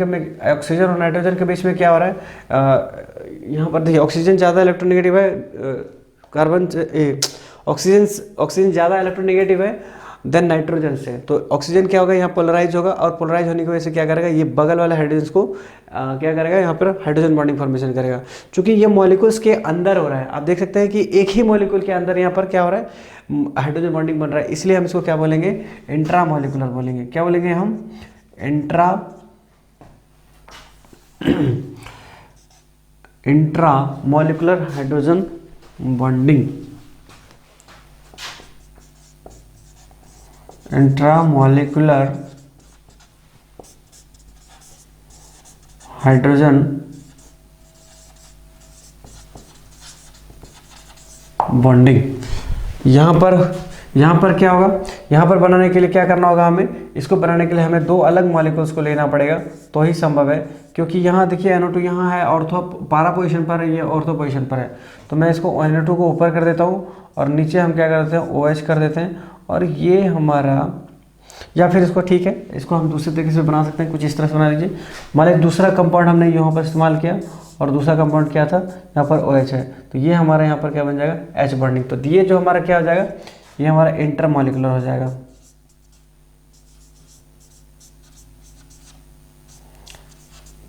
के बीच में क्या हो रहा है, यहाँ पर देखिए ऑक्सीजन ज़्यादा इलेक्ट्रोनेगेटिव है, ऑक्सीजन ज़्यादा इलेक्ट्रोनेगेटिव है देन नाइट्रोजन से। तो ऑक्सीजन क्या होगा, यहाँ पोलराइज होगा और पोलराइज होने की वजह से क्या करेगा, ये बगल वाले हाइड्रोजन को क्या करेगा, यहाँ पर हाइड्रोजन बॉन्डिंग फॉर्मेशन करेगा। क्योंकि ये मॉलिक्यूल्स के अंदर हो रहा है, आप देख सकते हैं कि एक ही मॉलिक्यूल के अंदर यहाँ पर क्या हो रहा है, हाइड्रोजन बॉन्डिंग बन रहा है। इसलिए हम इसको क्या बोलेंगे, इंट्रामॉलिक्यूलर बोलेंगे। क्या बोलेंगे हम, intramolecular hydrogen bonding, intramolecular hydrogen bonding. यहाँ पर यहाँ पर क्या होगा, यहाँ पर बनाने के लिए क्या करना होगा हमें, इसको बनाने के लिए हमें दो अलग मॉलिक्यूल्स को लेना पड़ेगा तो ही संभव है, क्योंकि यहाँ देखिए NO2 यहाँ है ऑर्थो पारा पोजीशन पर है, ये ऑर्थो पोजीशन पर है। तो मैं इसको NO2 को ऊपर कर देता हूँ और नीचे हम क्या कर देते हैं OH कर देते हैं, और ये हमारा, या फिर इसको ठीक है, इसको हम दूसरे तरीके से बना सकते हैं, कुछ इस तरह से बना लीजिए। मान लीजिए दूसरा कंपाउंड हमने यहाँ पर इस्तेमाल किया और दूसरा कंपाउंड क्या था, यहाँ पर OH है, तो ये हमारा यहाँ पर क्या बन जाएगा, H बॉन्डिंग। तो ये जो हमारा क्या हो जाएगा, ये हमारा इंटरमॉलिक्यूलर हो जाएगा।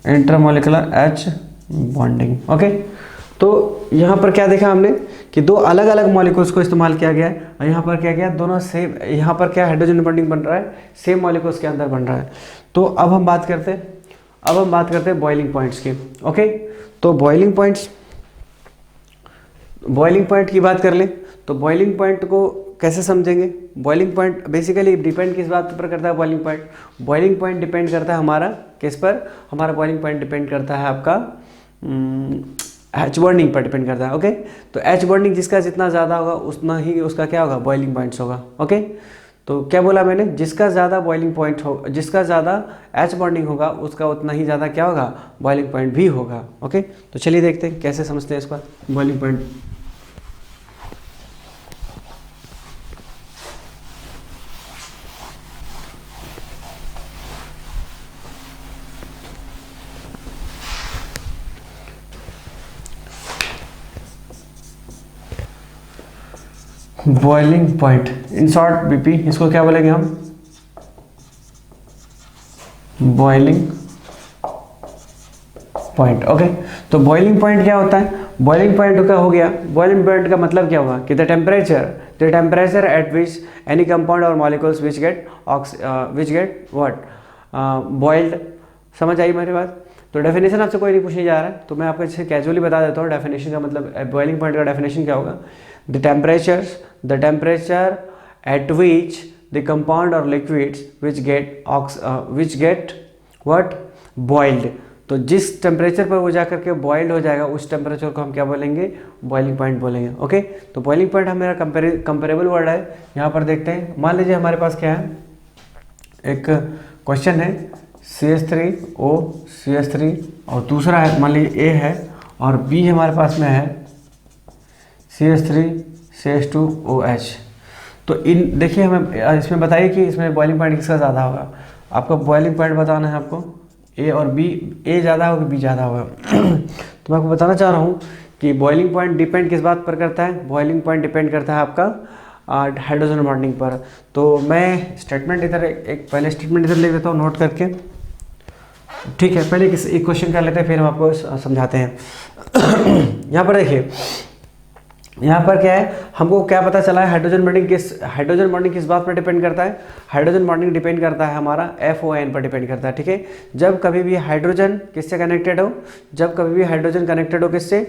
Intermolecular H bonding. ओके, तो यहाँ पर क्या देखा हमने कि दो अलग अलग मॉलिक्यूल्स को इस्तेमाल किया गया है, और यहाँ पर क्या किया, दोनों सेम, यहाँ पर क्या हाइड्रोजन बॉन्डिंग बन रहा है, सेम मॉलिक्यूल्स के अंदर बन रहा है। तो अब हम बात करते हैं बॉइलिंग पॉइंट्स की। ओके, तो बॉइलिंग पॉइंट की बात कर लें तो बॉइलिंग पॉइंट को कैसे समझेंगे। बॉइलिंग पॉइंट बेसिकली डिपेंड किस बात पर करता है, बॉइलिंग पॉइंट डिपेंड करता है हमारा किस पर, हमारा बॉइलिंग पॉइंट डिपेंड करता है आपका H बॉन्डिंग पर डिपेंड करता है। ओके, तो H बॉन्डिंग जिसका जितना ज़्यादा होगा उतना ही उसका क्या होगा, बॉइलिंग पॉइंट्स होगा। ओके, तो क्या बोला मैंने, जिसका ज़्यादा बॉइलिंग पॉइंट हो, जिसका ज़्यादा H बॉन्डिंग होगा उसका उतना ही ज़्यादा क्या होगा, बॉइलिंग पॉइंट भी होगा। ओके, तो चलिए देखते हैं कैसे समझते हैं इसका boiling point. Boiling point in short BP, इसको क्या बोलेंगे हम, बॉइलिंग पॉइंट। ओके, तो बॉइलिंग पॉइंट क्या होता है, बॉइलिंग पॉइंट का हो गया, बॉइलिंग पॉइंट का मतलब क्या होगा कि the temperature at which any compound or molecules which get what boiled. समझ आई मेरी बात। तो डेफिनेशन आपसे कोई नहीं पूछने जा रहा है, तो मैं आपको इसे कैजुअली बता देता हूँ डेफिनेशन का, मतलब बॉइलिंग पॉइंट का डेफिनेशन क्या होगा, the temperature at which the compound or liquids which get what boiled. तो जिस टेम्परेचर पर वो जाकर के बॉइल्ड हो जाएगा उस टेम्परेचर को हम क्या बोलेंगे, बॉइलिंग पॉइंट बोलेंगे। ओके, तो बॉइलिंग पॉइंट हमारा कंपेरेबल वर्ड है। यहाँ पर देखते हैं, मान लीजिए हमारे पास क्या है, एक क्वेश्चन है CH3O CH3 और दूसरा है मान लीजिए A है और B हमारे पास में है CH3 CH2OH। तो इन देखिए हमें इसमें बताइए कि इसमें बॉइलिंग पॉइंट किसका ज़्यादा होगा। आपको बॉइलिंग पॉइंट बताना है, आपको A और B, A ज़्यादा होगा B ज़्यादा होगा। तो मैं आपको बताना चाह रहा हूँ कि बॉइलिंग पॉइंट डिपेंड किस बात पर करता है, बॉइलिंग पॉइंट डिपेंड करता है आपका हाइड्रोजन बॉन्डिंग पर। तो मैं स्टेटमेंट इधर एक पहले स्टेटमेंट इधर लिख देता हूँ नोट करके, ठीक है। पहले एक क्वेश्चन कर लेते हैं फिर हम आपको समझाते हैं। यहाँ पर देखिए, यहाँ पर क्या है, हमको क्या पता चला है, हाइड्रोजन बॉन्डिंग किस बात पर डिपेंड करता है, हाइड्रोजन बॉन्डिंग डिपेंड करता है हमारा FON पर डिपेंड करता है, ठीक है। जब कभी भी हाइड्रोजन किससे कनेक्टेड हो, जब कभी भी हाइड्रोजन कनेक्टेड हो किससे,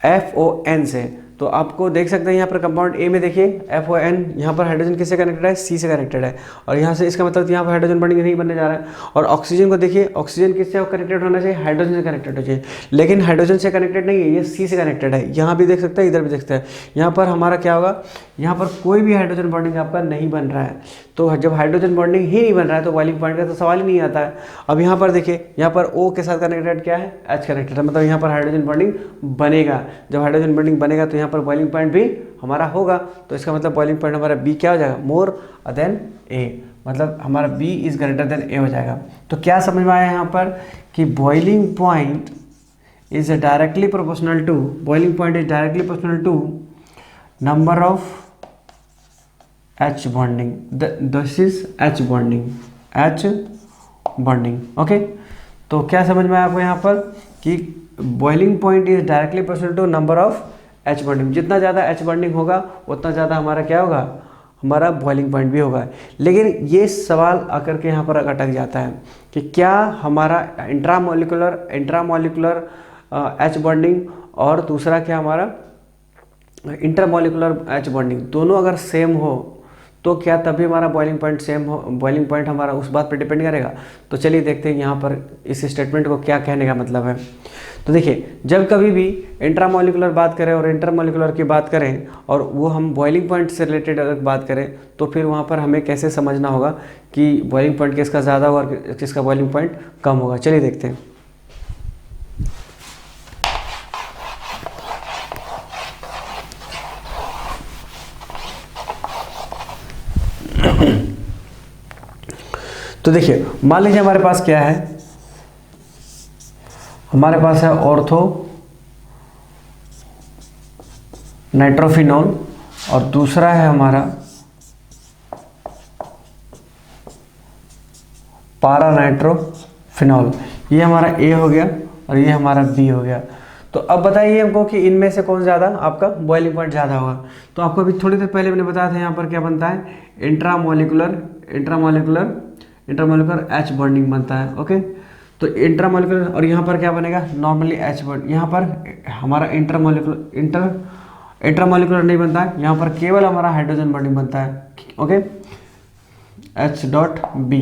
FON से। तो आपको देख सकते हैं यहाँ पर कंपाउंड A में देखिए FON, यहाँ पर हाइड्रोजन किससे कनेक्टेड है, C से कनेक्टेड है, और यहाँ से इसका मतलब यहाँ पर हाइड्रोजन बॉन्डिंग नहीं बनने जा रहा है। और ऑक्सीजन को देखिए, ऑक्सीजन किससे कनेक्टेड होना चाहिए, हाइड्रोजन से कनेक्टेड हो चाहिए, लेकिन हाइड्रोजन से कनेक्टेड नहीं है, ये C से कनेक्टेड है। यहाँ भी देख सकते हैं, इधर भी देख सकते हैं, यहाँ पर हमारा क्या होगा, यहाँ पर कोई भी हाइड्रोजन बॉन्डिंग आपका नहीं बन रहा है। तो जब हाइड्रोजन बॉन्डिंग ही नहीं बन रहा है तो बॉइलिंग पॉइंट का तो सवाल ही नहीं आता है। अब यहाँ पर देखिए, यहाँ पर O के साथ कनेक्टेड क्या है, H कनेक्टेड है, मतलब यहाँ पर हाइड्रोजन बॉन्डिंग बनेगा। जब हाइड्रोजन बॉन्डिंग बनेगा तो यहाँ पर बॉइलिंग पॉइंट भी हमारा होगा। तो इसका मतलब बॉइलिंग पॉइंट हमारा B क्या हो जाएगा, मोर देन A, मतलब हमारा B is greater then A हो जाएगा। तो क्या समझ में आया यहाँ पर कि boiling point is directly proportional to number of H bonding, this is H bonding। Okay, तो क्या समझ में आया आपको यहाँ पर कि boiling point is directly proportional to number of H bonding. जितना ज़्यादा H बॉन्डिंग होगा उतना ज़्यादा हमारा क्या होगा, हमारा बॉइलिंग पॉइंट भी होगा। लेकिन ये सवाल आकर के यहाँ पर अटक जाता है कि क्या हमारा इंट्रामोलिकुलर H बॉन्डिंग और दूसरा क्या हमारा इंटरमोलिकुलर H बॉन्डिंग दोनों अगर सेम हो तो क्या तभी हमारा बॉइलिंग पॉइंट सेम हो, बॉइलिंग पॉइंट हमारा उस बात पर डिपेंड करेगा। तो चलिए देखते हैं यहाँ पर इस स्टेटमेंट को क्या कहने का मतलब है। तो देखिए, जब कभी भी इंट्रामोलिकुलर बात करें और इंटरमोलिकुलर की बात करें और वो हम बॉइलिंग पॉइंट से रिलेटेड अगर बात करें, तो फिर वहाँ पर हमें कैसे समझना होगा कि बॉइलिंग पॉइंट किसका ज़्यादा होगा और किसका बॉइलिंग पॉइंट कम होगा। चलिए देखते हैं। तो देखिए, मान लीजिए हमारे पास क्या है, हमारे पास है ऑर्थो नाइट्रोफिनॉल और दूसरा है हमारा पारा नाइट्रोफिनॉल। ये हमारा ए हो गया और ये हमारा बी हो गया। तो अब बताइए हमको कि इनमें से कौन ज़्यादा आपका बॉइलिंग पॉइंट ज़्यादा होगा। तो आपको अभी थोड़ी देर पहले मैंने बताया था यहाँ पर क्या बनता है, इंट्रामोलिकुलर एच बॉन्डिंग बनता है। ओके, तो इंट्रामोलिकुलर और यहाँ पर क्या बनेगा, नॉर्मली एच बॉन्ड। यहाँ पर हमारा इंट्रामोलिकुलर नहीं बनता है, यहाँ पर केवल हमारा हाइड्रोजन बॉन्डिंग बनता है। Okay, H.B।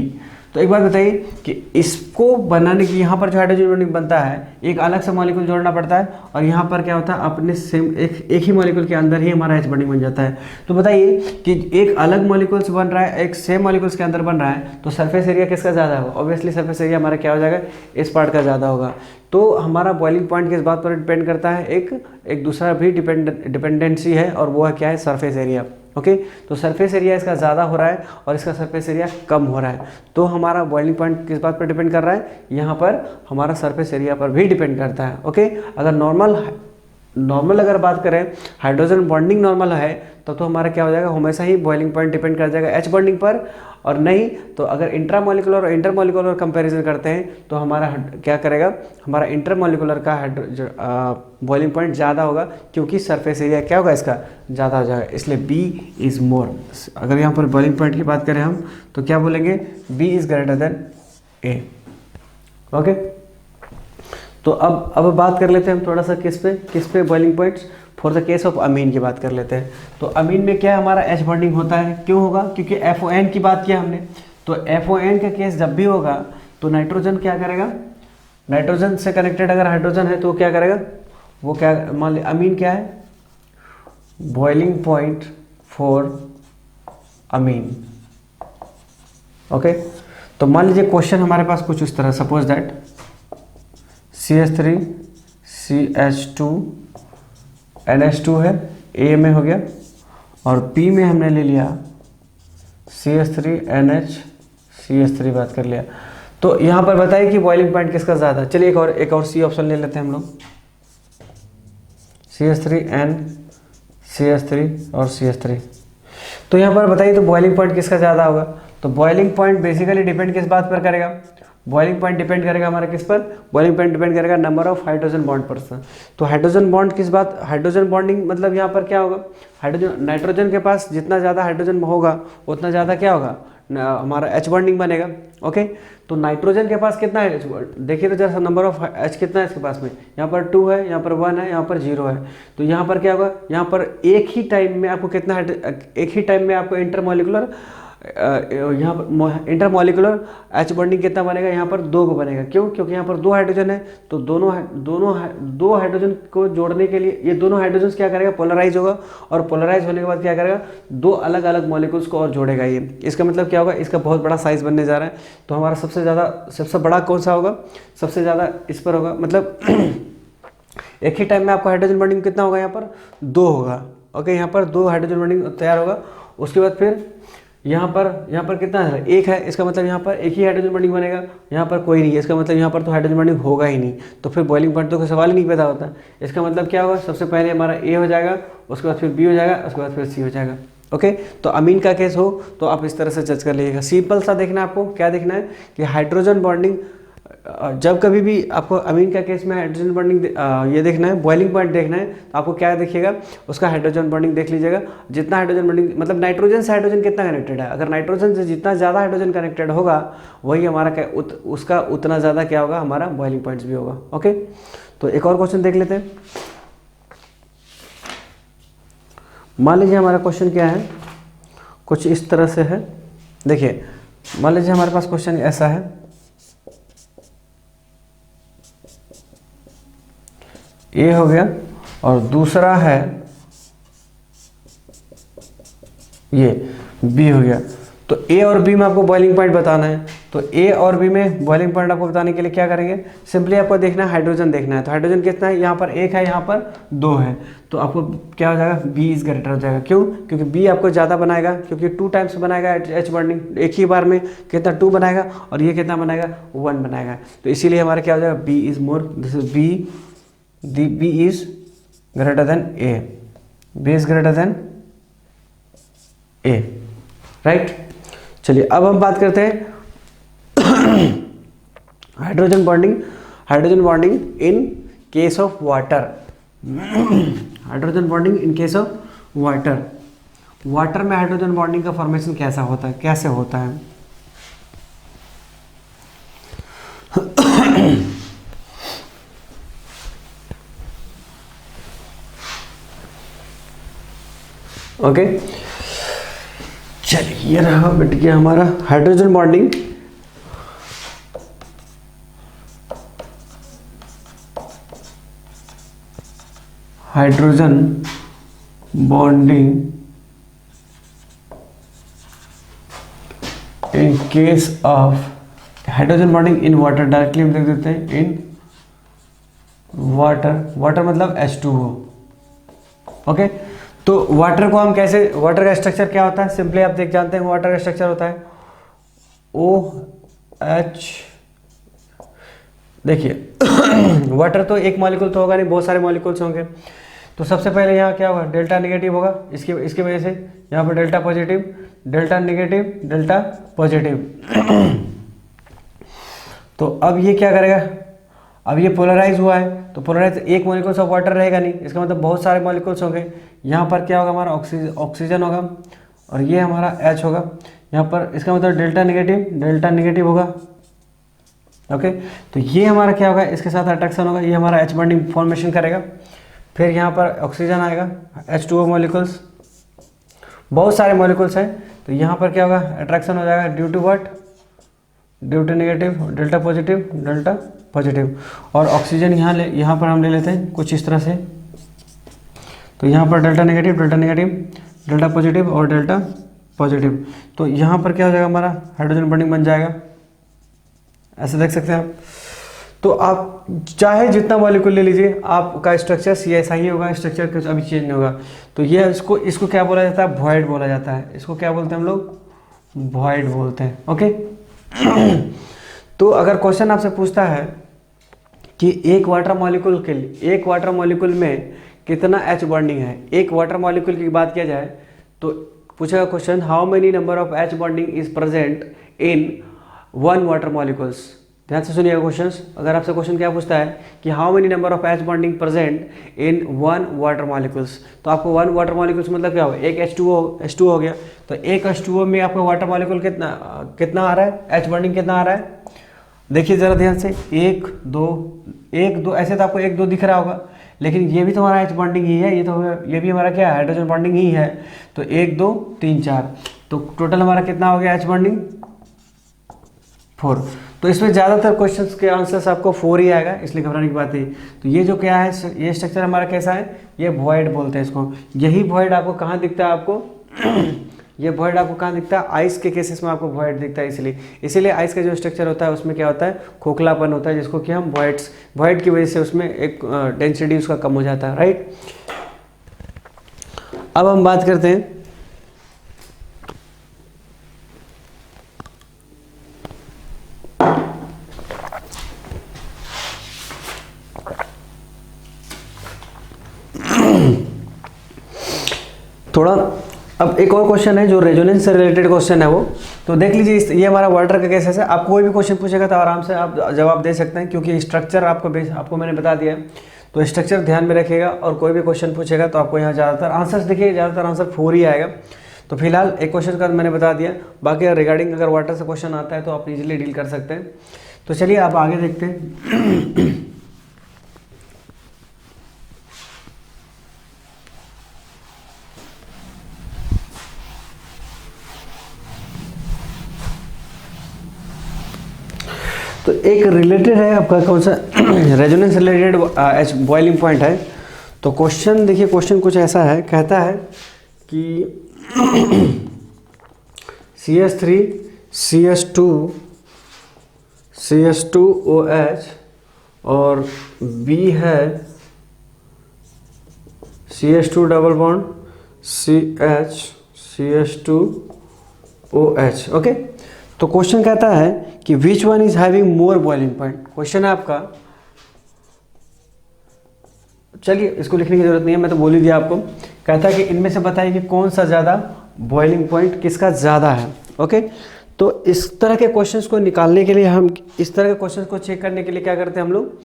तो एक बात बताइए कि इसको बनाने की यहाँ पर जो हाइड्रोजन बॉन्डिंग बनता है, एक अलग सा मॉलिक्यूल जोड़ना पड़ता है और यहाँ पर क्या होता है, अपने सेम एक ही मॉलिक्यूल के अंदर ही हमारा H बॉन्डिंग बन जाता है। तो बताइए कि एक अलग मॉलिक्यूल से बन रहा है, एक सेम मॉलिक्यूल्स के अंदर बन रहा है, तो सरफेस एरिया किसका ज़्यादा होगा? ऑब्वियसली सरफेस एरिया हमारा क्या हो जाएगा, इस पार्ट का ज़्यादा होगा। तो हमारा बॉइलिंग पॉइंट किस बात पर डिपेंड करता है, एक दूसरा भी डिपेंडेंसी है और वो है क्या है, सरफेस एरिया। ओके, तो सरफेस एरिया इसका ज़्यादा हो रहा है और इसका सरफेस एरिया कम हो रहा है। तो हमारा बॉइलिंग पॉइंट किस बात पर डिपेंड कर रहा है, यहाँ पर हमारा सरफेस एरिया पर भी डिपेंड करता है। ओके, अगर नॉर्मल अगर बात करें, हाइड्रोजन बॉन्डिंग नॉर्मल है तो हमारा क्या हो जाएगा, हमेशा ही बॉइलिंग पॉइंट डिपेंड कर जाएगा एच बॉन्डिंग पर। और नहीं तो अगर इंट्रामोलिकुलर और इंटरमोलिकुलर कंपैरिजन करते हैं तो हमारा क्या करेगा, हमारा इंटरमोलिकुलर का बॉइलिंग पॉइंट ज़्यादा होगा, क्योंकि सरफेस एरिया क्या होगा इसका ज़्यादा हो जाएगा, इसलिए B इज़ मोर। अगर यहाँ पर बॉइलिंग पॉइंट की बात करें हम तो क्या बोलेंगे, B is greater than A। Okay, तो अब बात कर लेते हैं हम थोड़ा सा किस पे boiling points for the case of amine की बात कर लेते हैं। तो अमीन में क्या हमारा एच बॉन्डिंग होता है, क्यों होगा, क्योंकि FON की बात किया हमने। तो FON का केस जब भी होगा तो नाइट्रोजन क्या करेगा, नाइट्रोजन से कनेक्टेड अगर हाइड्रोजन है तो क्या करेगा, वो क्या, मान ली अमीन क्या है, boiling point for amine. Okay, तो मान लीजिए क्वेश्चन हमारे पास कुछ इस तरह, suppose that CH3 CH2 NH2 है, A में हो गया और B में हमने ले लिया CH3 NH CH3 बात कर लिया। तो यहाँ पर बताइए कि बॉइलिंग पॉइंट किसका ज़्यादा। चलिए एक और C ऑप्शन ले लेते हैं हम लोग, CH3N CH3 और CH3। तो यहाँ पर बताइए तो बॉइलिंग पॉइंट किसका ज़्यादा होगा। तो बॉइलिंग पॉइंट बेसिकली डिपेंड किस बात पर करेगा, बॉइलिंग पॉइंट डिपेंड करेगा हमारा किस पर, बॉइलिंग पॉइंट डिपेंड करेगा नंबर ऑफ हाइड्रोजन बॉन्ड पर। तो हाइड्रोजन बॉन्ड किस बात, हाइड्रोजन बॉन्डिंग मतलब यहाँ पर क्या होगा, हाइड्रोजन, नाइट्रोजन के पास जितना ज़्यादा हाइड्रोजन होगा उतना ज़्यादा क्या होगा, हमारा एच बॉन्डिंग बनेगा। ओके, तो नाइट्रोजन के पास कितना है, देखिए तो जरा नंबर ऑफ एच कितना है इसके पास में, यहाँ पर 2 है, यहाँ पर 1 है, यहाँ पर 0 है। तो यहाँ पर क्या होगा, यहाँ पर एक ही टाइम में आपको इंटरमोलिकुलर यहाँ पर इंटरमोलिकुलर एच बॉन्डिंग कितना बनेगा, यहाँ पर 2 को बनेगा। क्यों, क्योंकि यहाँ पर 2 हाइड्रोजन है, तो दो हाइड्रोजन को जोड़ने के लिए ये दोनों हाइड्रोजन क्या करेगा, पोलराइज होगा और पोलराइज होने के बाद क्या करेगा, 2 अलग अलग मॉलिक्यूल्स को और जोड़ेगा। ये इसका मतलब क्या होगा, इसका बहुत बड़ा साइज बनने जा रहा है। तो हमारा सबसे बड़ा कौन सा होगा, सबसे ज़्यादा इस पर होगा, मतलब एक ही टाइम में आपको हाइड्रोजन बॉन्डिंग कितना होगा, यहाँ पर 2 होगा। ओके, यहाँ पर 2 हाइड्रोजन बॉन्डिंग तैयार होगा। उसके बाद फिर यहाँ पर कितना है, 1 है, इसका मतलब यहाँ पर एक ही हाइड्रोजन बॉन्डिंग बनेगा, यहाँ पर कोई नहीं है, इसका मतलब यहाँ पर तो हाइड्रोजन बॉन्डिंग होगा ही नहीं। तो फिर बॉइलिंग पॉइंट तो कोई सवाल ही नहीं पैदा होता। इसका मतलब क्या होगा, सबसे पहले हमारा A हो जाएगा, उसके बाद फिर B हो जाएगा, उसके बाद फिर C हो जाएगा। ओके, तो अमीन का केस हो तो आप इस तरह से जज कर लीजिएगा। सिंपल सा देखना है आपको, क्या देखना है कि हाइड्रोजन बॉन्डिंग, जब कभी भी आपको अमीन का केस में हाइड्रोजन बॉन्डिंग ये देखना है, बॉइलिंग पॉइंट देखना है, तो आपको क्या देखिएगा, उसका हाइड्रोजन बॉन्डिंग देख लीजिएगा। जितना हाइड्रोजन बॉन्डिंग मतलब नाइट्रोजन से हाइड्रोजन कितना कनेक्टेड है, अगर नाइट्रोजन से जितना ज़्यादा हाइड्रोजन कनेक्टेड होगा वही हमारा क्या उसका उतना ज़्यादा क्या होगा, हमारा बॉइलिंग पॉइंट्स भी होगा। ओके, तो एक और क्वेश्चन देख लेते हैं। मान लीजिए हमारा क्वेश्चन क्या है, कुछ इस तरह से है। देखिए मान लीजिए हमारे पास क्वेश्चन ऐसा है, ए हो गया और दूसरा है ये बी हो गया। तो ए और बी में आपको बॉइलिंग पॉइंट बताना है। तो ए और बी में बॉइलिंग पॉइंट आपको बताने के लिए क्या करेंगे, सिंपली आपको देखना है हाइड्रोजन देखना है। तो हाइड्रोजन कितना है, यहाँ पर 1 है, यहाँ पर 2 है। तो आपको क्या हो जाएगा, बी इज ग्रेटर हो जाएगा। क्यों, क्योंकि बी आपको ज़्यादा बनाएगा, क्योंकि 2 टाइम्स बनाएगा एच बॉन्डिंग एक ही बार में। कितना 2 बनाएगा और ये कितना बनाएगा 1 बनाएगा। तो इसीलिए हमारा क्या हो जाएगा, B is more, this is B is greater than A, B is greater than A, right. चलिए अब हम बात करते हैं hydrogen bonding in case of water. Hydrogen bonding in case of water में हाइड्रोजन बॉन्डिंग का फॉर्मेशन कैसा होता है, कैसे होता है। ओके चलिए ये रहा बिट गया हमारा hydrogen bonding. Hydrogen bonding in case of hydrogen bonding in water, directly हम देख देते हैं इन वाटर मतलब H2O। ओके तो वाटर को हम कैसे, वाटर का स्ट्रक्चर क्या होता है, सिंपली आप देख जानते हैं वाटर का स्ट्रक्चर होता है OH। देखिए वाटर तो एक मॉलिक्यूल तो होगा नहीं, बहुत सारे मॉलिक्यूल्स होंगे। तो सबसे पहले यहाँ क्या होगा, डेल्टा नेगेटिव होगा, इसकी वजह से यहाँ पर delta positive, delta negative, delta positive. तो अब ये क्या करेगा, अब ये पोलराइज हुआ है, तो पोलराइज एक मॉलिक्यूल्स ऑफ वाटर रहेगा नहीं, इसका मतलब बहुत सारे मॉलिक्यूल्स होंगे। यहाँ पर क्या होगा, हमारा ऑक्सीजन होगा और ये हमारा H होगा। यहाँ पर इसका मतलब डेल्टा नेगेटिव होगा। ओके तो ये हमारा क्या होगा, इसके साथ अट्रैक्शन होगा, ये हमारा H बॉन्डिंग फॉर्मेशन करेगा। फिर यहाँ पर ऑक्सीजन आएगा, H2O मॉलिक्यूल्स, बहुत सारे मॉलिक्यूल्स हैं। तो यहाँ पर क्या होगा, अट्रैक्शन हो जाएगा due to what, due to negative, delta positive. और ऑक्सीजन यहाँ पर हम ले लेते हैं कुछ इस तरह से। तो यहाँ पर डेल्टा नेगेटिव, डेल्टा पॉजिटिव और डेल्टा पॉजिटिव। तो यहाँ पर क्या हो जाएगा, हमारा हाइड्रोजन बॉन्डिंग बन जाएगा, ऐसे देख सकते हैं आप। तो आप चाहे जितना मॉलिक्यूल ले लीजिए, आपका स्ट्रक्चर ऐसा ही होगा, स्ट्रक्चर कुछ अभी चेंज नहीं होगा। तो ये इसको क्या बोला जाता है, वॉइड बोला जाता है। इसको क्या बोलते हैं हम लोग, वॉइड बोलते हैं। ओके तो अगर क्वेश्चन आपसे पूछता है कि एक वाटर मॉलिक्यूल में कितना H बॉन्डिंग है, एक वाटर मॉलिक्यूल की बात किया जाए तो पूछेगा question, how many number of H bonding is present in 1 water molecules. ध्यान से सुनिएगा क्वेश्चंस। अगर आपसे क्वेश्चन क्या पूछता है कि how many number of H bonding present in 1 water molecules, तो आपको 1 वाटर मॉलिक्यूल्स मतलब क्या होगा, एक H2O हो गया। तो एक H2O में आपका वाटर मॉलिक्यूल कितना आ रहा है, H बॉन्डिंग कितना आ रहा है। देखिए ज़रा ध्यान से, 1 2 ऐसे तो आपको 1 2 दिख रहा होगा, लेकिन ये भी तो हमारा H बॉन्डिंग ही है, ये भी हमारा क्या है, हाइड्रोजन बॉन्डिंग ही है। तो 1 2 3 4, तो टोटल हमारा कितना हो गया H बॉन्डिंग, 4। तो इसमें ज़्यादातर क्वेश्चंस के आंसर्स आपको 4 ही आएगा, इसलिए घबराने की बात नहीं। तो ये जो क्या है, ये स्ट्रक्चर हमारा कैसा है, ये वॉइड बोलते हैं इसको। यही वॉइड आपको कहाँ दिखता है, आपको ये वॉइड आपको कहाँ दिखता है, आइस के केसेस में आपको वॉइड दिखता है। इसीलिए आइस का जो स्ट्रक्चर होता है उसमें क्या होता है, खोखलापन होता है, जिसको कि हम वॉइड की वजह से उसमें एक डेंसिटी उसका कम हो जाता है, राइट। अब हम बात करते हैं थोड़ा, अब एक और क्वेश्चन है जो रेजोनेंस से रिलेटेड क्वेश्चन है वो, तो देख लीजिए। ये हमारा वाटर का केस है। आप कोई भी क्वेश्चन पूछेगा तो आराम से आप जवाब दे सकते हैं, क्योंकि स्ट्रक्चर आपको मैंने बता दिया है। तो स्ट्रक्चर ध्यान में रखिएगा, और कोई भी क्वेश्चन पूछेगा तो आपको यहाँ ज़्यादातर आंसर्स देखिए, ज़्यादातर आंसर 4 ही आएगा। तो फिलहाल एक क्वेश्चन का मैंने बता दिया, बाकी रिगार्डिंग अगर वाटर से क्वेश्चन आता है तो आप इजीली डील कर सकते हैं। तो चलिए आप आगे देखते हैं। एक रिलेटेड है आपका कौन सा resonance related H boiling point है। तो क्वेश्चन देखिए, क्वेश्चन कुछ ऐसा है, कहता है कि CH3 CH2 CH2OH और B है CH2 double bond CH CH2OH। Okay, तो क्वेश्चन कहता है कि which one is having more boiling point. Question है आपका, चलिए इसको लिखने की जरूरत नहीं है, मैं तो बोल ही दिया आपको। कहता है कि इनमें से बताइए कि कौन सा ज़्यादा बॉइलिंग पॉइंट किसका ज़्यादा है। ओके, तो इस तरह के क्वेश्चंस को निकालने के लिए, हम इस तरह के क्वेश्चंस को चेक करने के लिए क्या करते हैं हम लोग,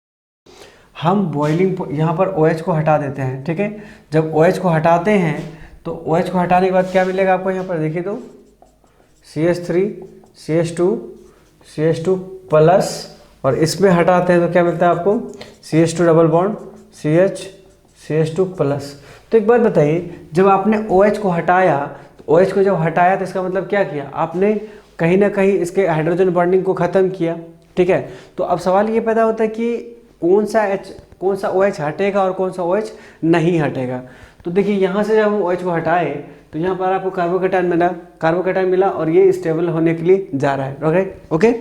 हम बॉइलिंग यहाँ पर OH को हटा देते हैं। ठीक है, जब OH को हटाते हैं तो OH को हटाने के बाद क्या मिलेगा आपको यहाँ पर, देखिए तो CH3 CH2 प्लस, और इसमें हटाते हैं तो क्या मिलता है आपको, CH2 double bond CH2 plus. तो एक बात बताइए, जब आपने OH को हटाया, तो OH को जब हटाया तो इसका मतलब क्या किया आपने, कहीं ना कहीं इसके हाइड्रोजन बॉन्डिंग को ख़त्म किया। ठीक है, तो अब सवाल ये पैदा होता है कि कौन सा OH हटेगा और कौन सा OH नहीं हटेगा। तो देखिए यहाँ से जब हम OH को हटाए तो यहाँ पर आपको कार्बोकैटायन मिला और ये स्टेबल होने के लिए जा रहा है। ओके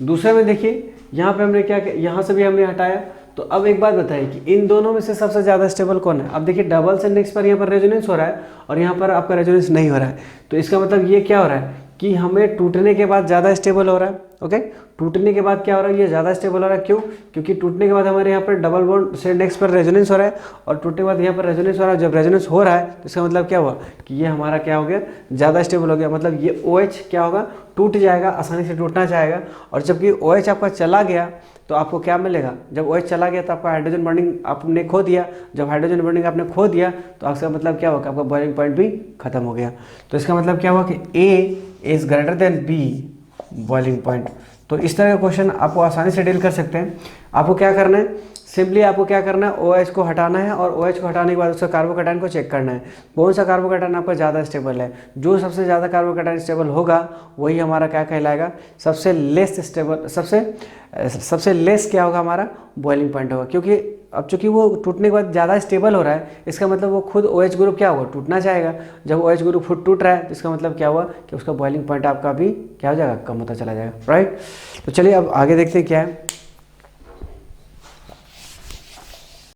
दूसरे में देखिए, यहाँ पे हमने क्या किया, यहाँ से भी हमने हटाया। तो अब एक बात बताइए कि इन दोनों में से सबसे ज़्यादा स्टेबल कौन है। अब देखिए डबल से नेक्स्ट पर यहाँ पर रेजोनेंस हो रहा है और यहाँ पर आपका रेजोनेंस नहीं हो रहा है। तो इसका मतलब ये क्या हो रहा है कि हमें टूटने के बाद ज़्यादा स्टेबल हो रहा है। ओके, टूटने के बाद क्या हो रहा है, ये ज़्यादा स्टेबल हो रहा है। क्यों? क्योंकि टूटने के बाद हमारे यहाँ पर डबल बॉन्ड से नेक्स्ट पर रेजोनेंस हो रहा है और टूटने के बाद यहाँ पर रेजोनेंस हो रहा है। जब रेजोनेंस हो रहा है तो इसका मतलब क्या हुआ कि ये हमारा क्या हो गया, ज़्यादा स्टेबल हो गया। मतलब ये OH क्या होगा, टूट जाएगा, आसानी से टूटना चाहेगा। और जबकि OH आपका चला गया तो आपको क्या मिलेगा, जब OH चला गया तो आपका हाइड्रोजन बॉन्डिंग आपने खो दिया। जब हाइड्रोजन बॉन्डिंग आपने खो दिया तो इसका मतलब क्या होगा, आपका बॉइलिंग पॉइंट भी खत्म हो गया। तो इसका मतलब क्या हुआ कि A is greater than B boiling point. तो इस तरह का क्वेश्चन आपको आसानी से डील कर सकते हैं। आपको क्या करना है, सिंपली आपको क्या करना है, OH को हटाना है और OH को हटाने के बाद उसका कार्बोकैटायन को चेक करना है कौन सा कार्बोकैटायन आपका ज़्यादा स्टेबल है। जो सबसे ज़्यादा कार्बोकैटायन स्टेबल होगा वही हमारा क्या कहलाएगा, सबसे लेस स्टेबल, सबसे लेस क्या होगा, हमारा बॉइलिंग पॉइंट होगा। क्योंकि अब चूंकि वो टूटने के बाद ज़्यादा स्टेबल हो रहा है, इसका मतलब वो खुद OH ग्रुप क्या होगा, टूटना चाहेगा। जब OH ग्रुप खुद टूट रहा है तो इसका मतलब क्या हुआ कि उसका बॉइलिंग पॉइंट आपका भी क्या हो जाएगा, कम होता चला जाएगा। राइट, तो चलिए अब आगे देखते हैं क्या है।